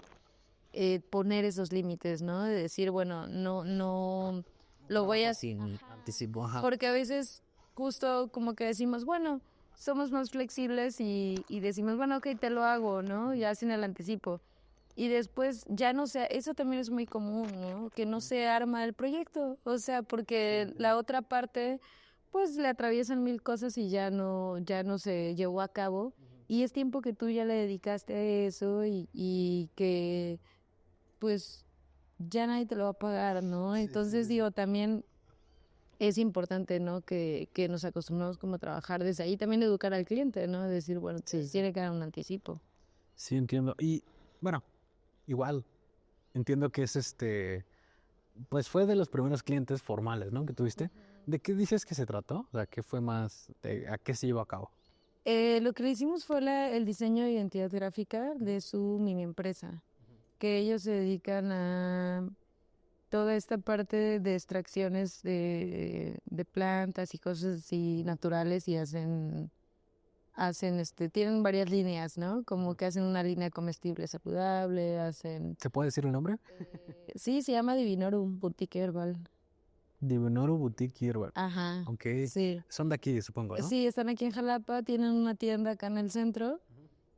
Speaker 2: poner esos límites, ¿no? De decir, bueno, no lo voy a
Speaker 1: Sin anticipo, ajá.
Speaker 2: porque a veces justo como que decimos, bueno, somos más flexibles y decimos, bueno, ok, te lo hago, ¿no? Ya sin el anticipo. Y después ya no se, eso también es muy común, ¿no? Que no se arma el proyecto, o sea, porque la otra parte, pues le atraviesan mil cosas y ya no se llevó a cabo. Y es tiempo que tú ya le dedicaste a eso y que, pues, ya nadie te lo va a pagar, ¿no? Entonces, digo, también es importante, ¿no? Que nos acostumbramos como a trabajar desde ahí, también educar al cliente, ¿no? Decir, bueno, se tiene que dar un anticipo.
Speaker 1: Sí, entiendo. Y bueno, igual, entiendo que es pues fue de los primeros clientes formales, ¿no? Que tuviste. ¿De qué dices que se trató? O sea, ¿qué fue más, a qué se llevó a cabo?
Speaker 2: Lo que le hicimos fue el diseño de identidad gráfica de su mini empresa, que ellos se dedican a toda esta parte de extracciones de plantas y cosas así naturales y tienen varias líneas, ¿no? Como que hacen una línea comestible saludable,
Speaker 1: ¿Se puede decir el nombre?
Speaker 2: sí, se llama Divinorum Boutique Herbal.
Speaker 1: Divinoru Boutique Herbal.
Speaker 2: Ajá,
Speaker 1: Ok.
Speaker 2: sí.
Speaker 1: Son de aquí, supongo, ¿no?
Speaker 2: Sí, están aquí en Jalapa, tienen una tienda acá en el centro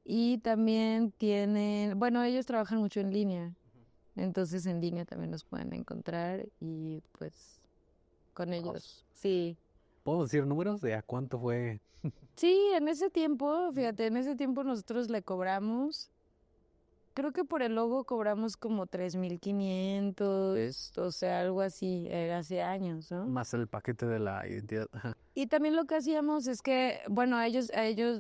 Speaker 2: y también tienen, bueno, ellos trabajan mucho en línea, entonces en línea también los pueden encontrar y pues con ellos, sí.
Speaker 1: ¿Puedo decir números de a cuánto fue?
Speaker 2: Sí, en ese tiempo, fíjate, en ese tiempo nosotros le cobramos, creo que por el logo cobramos como 3,500, o sea, algo así, hace años, ¿no?
Speaker 1: Más el paquete de la identidad. Ajá.
Speaker 2: Y también lo que hacíamos es que, bueno, a ellos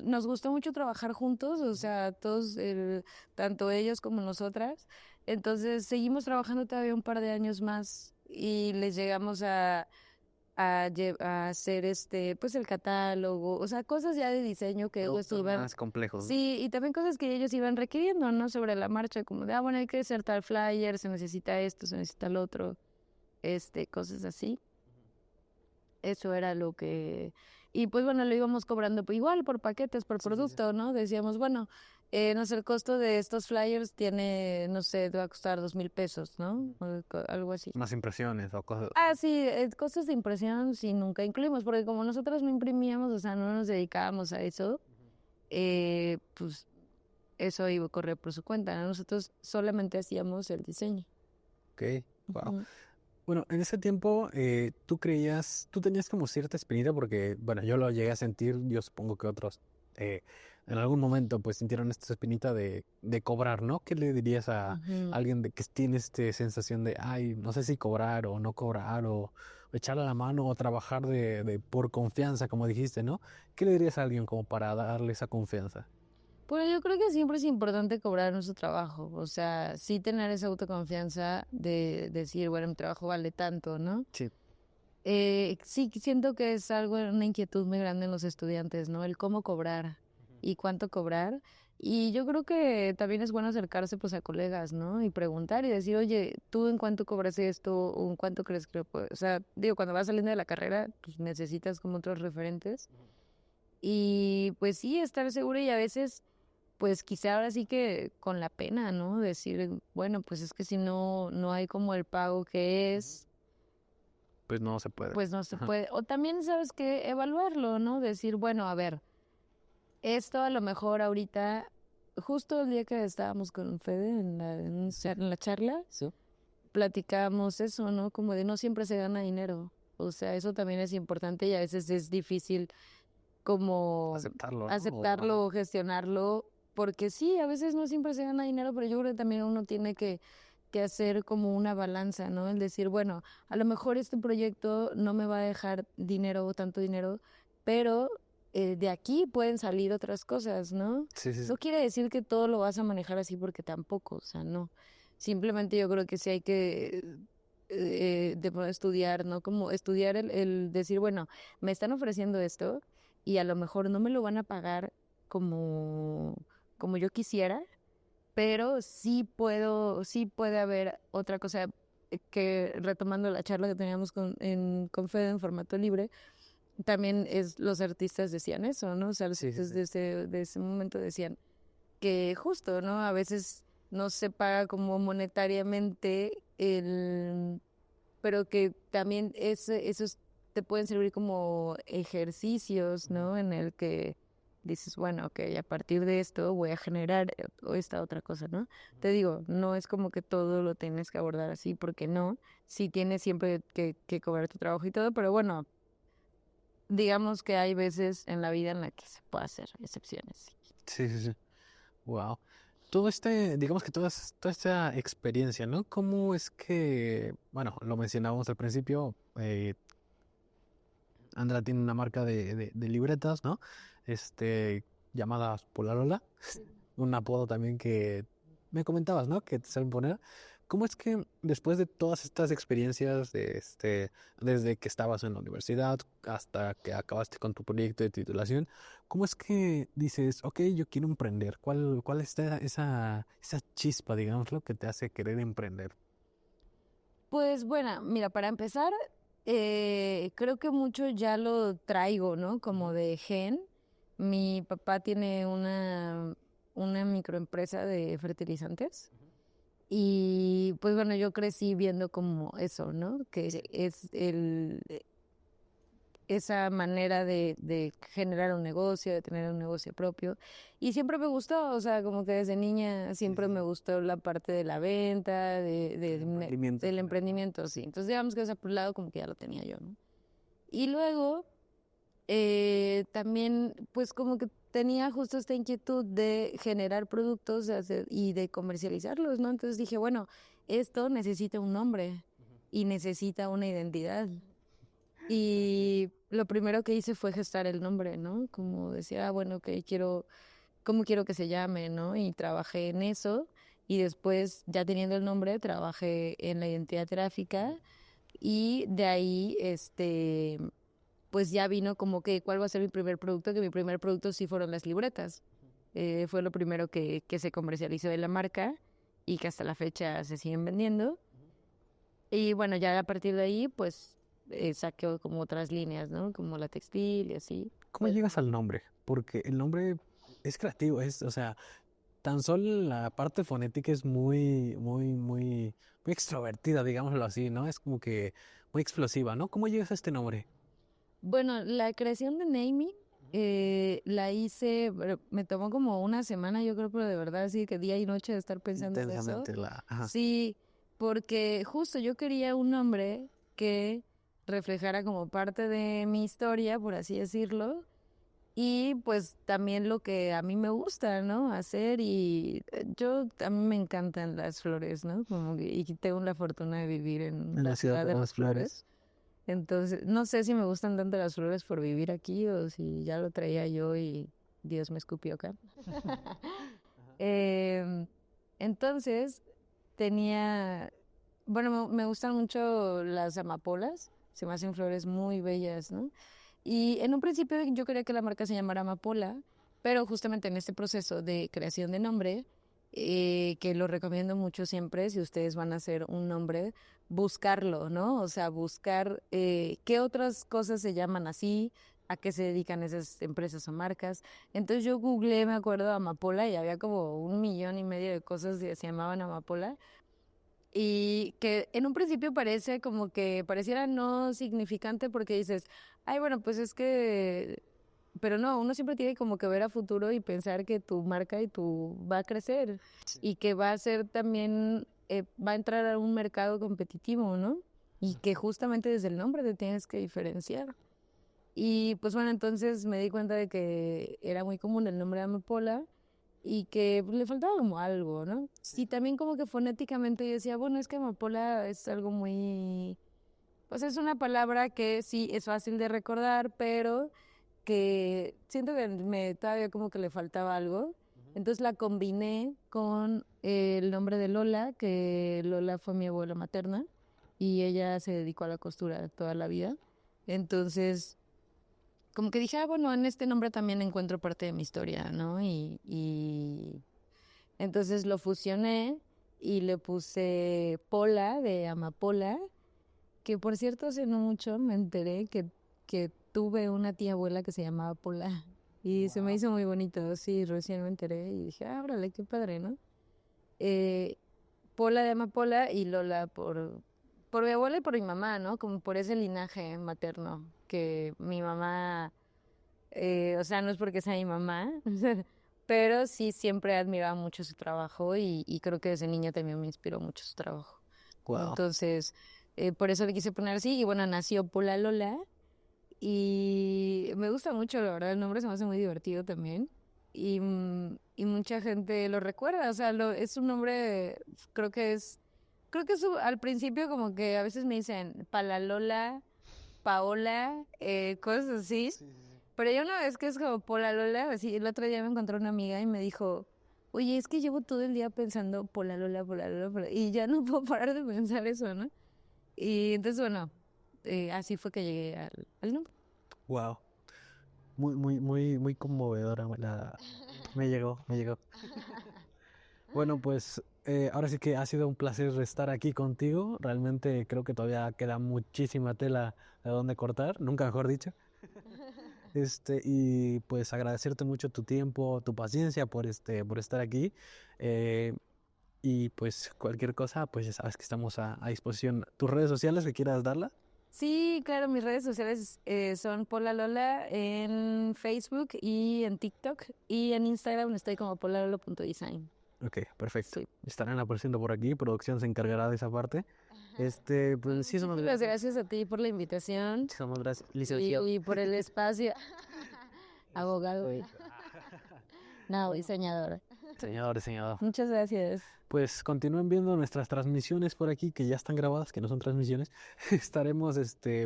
Speaker 2: nos gustó mucho trabajar juntos, o sea, todos, tanto ellos como nosotras. Entonces seguimos trabajando todavía un par de años más y les llegamos a hacer pues el catálogo, o sea, cosas ya de diseño que ellos
Speaker 1: Productos
Speaker 2: iban.
Speaker 1: más complejos, ¿no?
Speaker 2: Sí, y también cosas que ellos iban requiriendo, ¿no? Sobre la marcha, como de, bueno, hay que hacer tal flyer, se necesita esto, se necesita lo otro, cosas así. Eso era lo que... Y pues bueno, lo íbamos cobrando pues, igual por paquetes, por
Speaker 1: Sí, sí, sí.
Speaker 2: producto, ¿no? Decíamos, bueno, no sé, el costo de estos flyers tiene, no sé, te va a costar 2,000 pesos, ¿no? O algo así.
Speaker 1: Más impresiones o cosas.
Speaker 2: Ah, sí, costos de impresión sí nunca incluimos, porque como nosotros no imprimíamos, o sea, no nos dedicábamos a eso, pues eso iba a correr por su cuenta, ¿no? Nosotros solamente hacíamos el diseño.
Speaker 1: Ok, wow.
Speaker 2: Ujú.
Speaker 1: Bueno, en ese tiempo tú tenías como cierta espinita porque, bueno, yo lo llegué a sentir, yo supongo que otros en algún momento pues sintieron esta espinita de cobrar, ¿no? ¿Qué le dirías a
Speaker 2: Ujú.
Speaker 1: alguien de que tiene esta sensación de, ay, no sé si cobrar o no cobrar o echarle la mano o trabajar por confianza, como dijiste, ¿no? ¿Qué le dirías a alguien como para darle esa confianza?
Speaker 2: Pues yo creo que siempre es importante cobrar nuestro trabajo, o sea, sí tener esa autoconfianza de decir, bueno, mi trabajo vale tanto, ¿no?
Speaker 1: Sí.
Speaker 2: Sí, siento que es algo, una inquietud muy grande en los estudiantes, ¿no? El cómo cobrar y cuánto cobrar. Y yo creo que también es bueno acercarse pues a colegas, ¿no? Y preguntar y decir, oye, ¿tú en cuánto cobras esto? ¿O en cuánto crees que o sea, digo, cuando vas saliendo de la carrera, pues necesitas como otros referentes. Y pues sí, estar seguro y a veces pues quizá ahora sí que con la pena, ¿no? Decir, bueno, pues es que si no hay como el pago que es,
Speaker 1: Pues no se puede.
Speaker 2: pues no se
Speaker 1: Ajá.
Speaker 2: puede. O también, ¿sabes qué? Evaluarlo, ¿no? Decir, bueno, a ver, esto a lo mejor ahorita, justo el día que estábamos con Fede en la charla,
Speaker 1: Sí.
Speaker 2: platicábamos eso, ¿no? Como de no siempre se gana dinero. O sea, eso también es importante y a veces es difícil como
Speaker 1: Aceptarlo, ¿no?
Speaker 2: aceptarlo o gestionarlo, porque sí, a veces no siempre se gana dinero, pero yo creo que también uno tiene que hacer como una balanza, ¿no? El decir, bueno, a lo mejor este proyecto no me va a dejar dinero o tanto dinero, pero de aquí pueden salir otras cosas, ¿no?
Speaker 1: Sí, sí, sí.
Speaker 2: No quiere decir que todo lo vas a manejar así porque tampoco, o sea, no. Simplemente yo creo que sí hay que estudiar, ¿no? Como estudiar el decir, bueno, me están ofreciendo esto y a lo mejor no me lo van a pagar como yo quisiera, pero sí puede haber otra cosa que retomando la charla que teníamos con Fede en formato libre, también los artistas decían eso, ¿no? O sea, los
Speaker 1: Sí, sí,
Speaker 2: artistas
Speaker 1: sí.
Speaker 2: de ese momento decían que justo, ¿no? A veces no se paga como monetariamente pero que también esos te pueden servir como ejercicios, ¿no? En el que dices, bueno, ok, a partir de esto voy a generar esta otra cosa, ¿no? Te digo, no es como que todo lo tienes que abordar así, porque no, sí tienes siempre que cobrar tu trabajo y todo, pero bueno, digamos que hay veces en la vida en la que se puede hacer excepciones.
Speaker 1: Sí, sí, sí. Wow. Digamos que toda esta experiencia, ¿no? ¿Cómo es que, bueno, lo mencionábamos al principio, Andra tiene una marca de libretas, ¿no? Llamadas Polarola, un apodo también que me comentabas, ¿no? Que te saben poner. ¿Cómo es que después de todas estas experiencias, desde que estabas en la universidad hasta que acabaste con tu proyecto de titulación, cómo es que dices, ok, yo quiero emprender? ¿Cuál es esa chispa, digámoslo, que te hace querer emprender?
Speaker 2: Pues bueno, mira, para empezar, creo que mucho ya lo traigo, ¿no? Como de gen. Mi papá tiene una microempresa de fertilizantes y pues bueno, yo crecí viendo como eso, ¿no? Que es esa manera de generar un negocio, de tener un negocio propio. Y siempre me gustó, o sea, como que desde niña siempre me gustó la parte de la venta,
Speaker 1: Emprendimiento.
Speaker 2: del emprendimiento, sí. Entonces, digamos que ese por un lado como que ya lo tenía yo, ¿no? Y luego, también, pues como que tenía justo esta inquietud de generar productos y de comercializarlos, ¿no? Entonces dije, bueno, esto necesita un nombre y necesita una identidad. Y lo primero que hice fue gestar el nombre, ¿no? Como decía, bueno, que ¿cómo quiero que se llame, ¿no? Y trabajé en eso. Y después, ya teniendo el nombre, trabajé en la identidad gráfica. Y de ahí, pues ya vino como que cuál va a ser mi primer producto, que mi primer producto sí fueron las libretas. Fue lo primero que se comercializó de la marca y que hasta la fecha se siguen vendiendo. Y bueno, ya a partir de ahí, pues saqué como otras líneas, ¿no? Como la textil y así.
Speaker 1: ¿Cómo llegas al nombre? Porque el nombre es creativo, o sea, tan solo la parte fonética es muy extrovertida, digámoslo así, ¿no? Es como que muy explosiva, ¿no? ¿Cómo llegas a este nombre?
Speaker 2: Bueno, la creación de naming la hice, pero me tomó como una semana, yo creo, pero de verdad, así que día y noche de estar pensando en eso.
Speaker 1: Intensamente ajá.
Speaker 2: Sí, porque justo yo quería un nombre que reflejara como parte de mi historia, por así decirlo, y pues también lo que a mí me gusta, ¿no? Hacer y a mí me encantan las flores, ¿no? Y tengo la fortuna de vivir en
Speaker 1: En
Speaker 2: la
Speaker 1: la ciudad
Speaker 2: ciudad
Speaker 1: de
Speaker 2: de
Speaker 1: las
Speaker 2: las flores.
Speaker 1: flores.
Speaker 2: Entonces, no sé si me gustan tanto las flores por vivir aquí o si ya lo traía yo y Dios me escupió acá. Em, entonces, tenía, bueno, me gustan mucho las amapolas, se me hacen flores muy bellas, ¿no? Y en un principio yo quería que la marca se llamara Amapola, pero justamente en este proceso de creación de nombre, que lo recomiendo mucho siempre, si ustedes van a hacer un nombre, buscarlo, ¿no? O sea, buscar qué otras cosas se llaman así, a qué se dedican esas empresas o marcas. Entonces yo googleé, me acuerdo, Amapola y había como 1,5 millones de cosas que se llamaban Amapola. Y que en un principio parece como que pareciera no significante porque dices, ay, bueno, pues es que, pero no, uno siempre tiene como que ver a futuro y pensar que tu marca y tu va a crecer y que va a ser también, va a entrar a un mercado competitivo, ¿no? Y que justamente desde el nombre te tienes que diferenciar. Y pues bueno, entonces me di cuenta de que era muy común el nombre de Amapola y que pues, le faltaba como algo, ¿no? Y también como que fonéticamente yo decía, bueno, es que amapola es algo muy, pues es una palabra que sí es fácil de recordar, pero que siento que todavía como que le faltaba algo. Entonces la combiné con el nombre de Lola, que Lola fue mi abuela materna y ella se dedicó a la costura toda la vida. Entonces como que dije, bueno, en este nombre también encuentro parte de mi historia, ¿no? Y entonces lo fusioné y le puse Pola de Amapola, que por cierto hace no mucho me enteré que tuve una tía abuela que se llamaba Pola y se me hizo muy bonito, sí, recién me enteré y dije, órale, qué padre, ¿no? Eh, Pola de Amapola y Lola por mi abuela y por mi mamá, ¿no? Como por ese linaje materno que mi mamá o sea, no es porque sea mi mamá, pero sí siempre he admirado mucho su trabajo y creo que desde niña también me inspiró mucho su trabajo.
Speaker 1: Wow.
Speaker 2: Entonces, por eso le quise poner así y bueno, nació Pola Lola y me gusta mucho, la verdad, el nombre se me hace muy divertido también y mucha gente lo recuerda, o sea, es un nombre, creo que al principio como que a veces me dicen Palalola, Paola, cosas así. Pero ya una vez que es como Pola Lola, así, el otro día me encontré una amiga y me dijo, oye, es que llevo todo el día pensando Pola Lola, y ya no puedo parar de pensar eso, ¿no? Y entonces, bueno, así fue que llegué al nombre.
Speaker 1: Wow. Muy conmovedora. Me llegó. Bueno, pues ahora sí que ha sido un placer estar aquí contigo. Realmente creo que todavía queda muchísima tela de donde cortar, nunca mejor dicho. Y pues agradecerte mucho tu tiempo, tu paciencia por estar aquí. eh, y pues cualquier cosa, pues ya sabes que estamos a disposición. ¿Tus redes sociales que quieras darlas?
Speaker 2: Sí, claro, mis redes sociales son Pola Lola en Facebook y en TikTok. Y en Instagram estoy como polalolo.design.
Speaker 1: Ok, perfecto.
Speaker 2: Sí.
Speaker 1: Estarán apareciendo por aquí. Producción se encargará de esa parte. Pues sí, somos
Speaker 2: Muchísimas gracias a ti por la invitación
Speaker 1: somos gracias. Licenciado.
Speaker 2: y por el espacio. Abogado. No, diseñadora.
Speaker 1: Diseñador.
Speaker 2: Muchas gracias.
Speaker 1: Pues continúen viendo nuestras transmisiones por aquí, que ya están grabadas, que no son transmisiones. Estaremos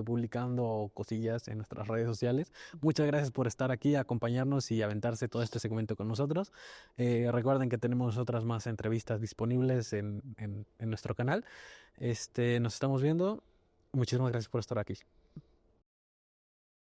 Speaker 1: publicando cosillas en nuestras redes sociales. Muchas gracias por estar aquí, acompañarnos y aventarse todo este segmento con nosotros. Recuerden que tenemos otras más entrevistas disponibles en nuestro canal. Nos estamos viendo. Muchísimas gracias por estar aquí.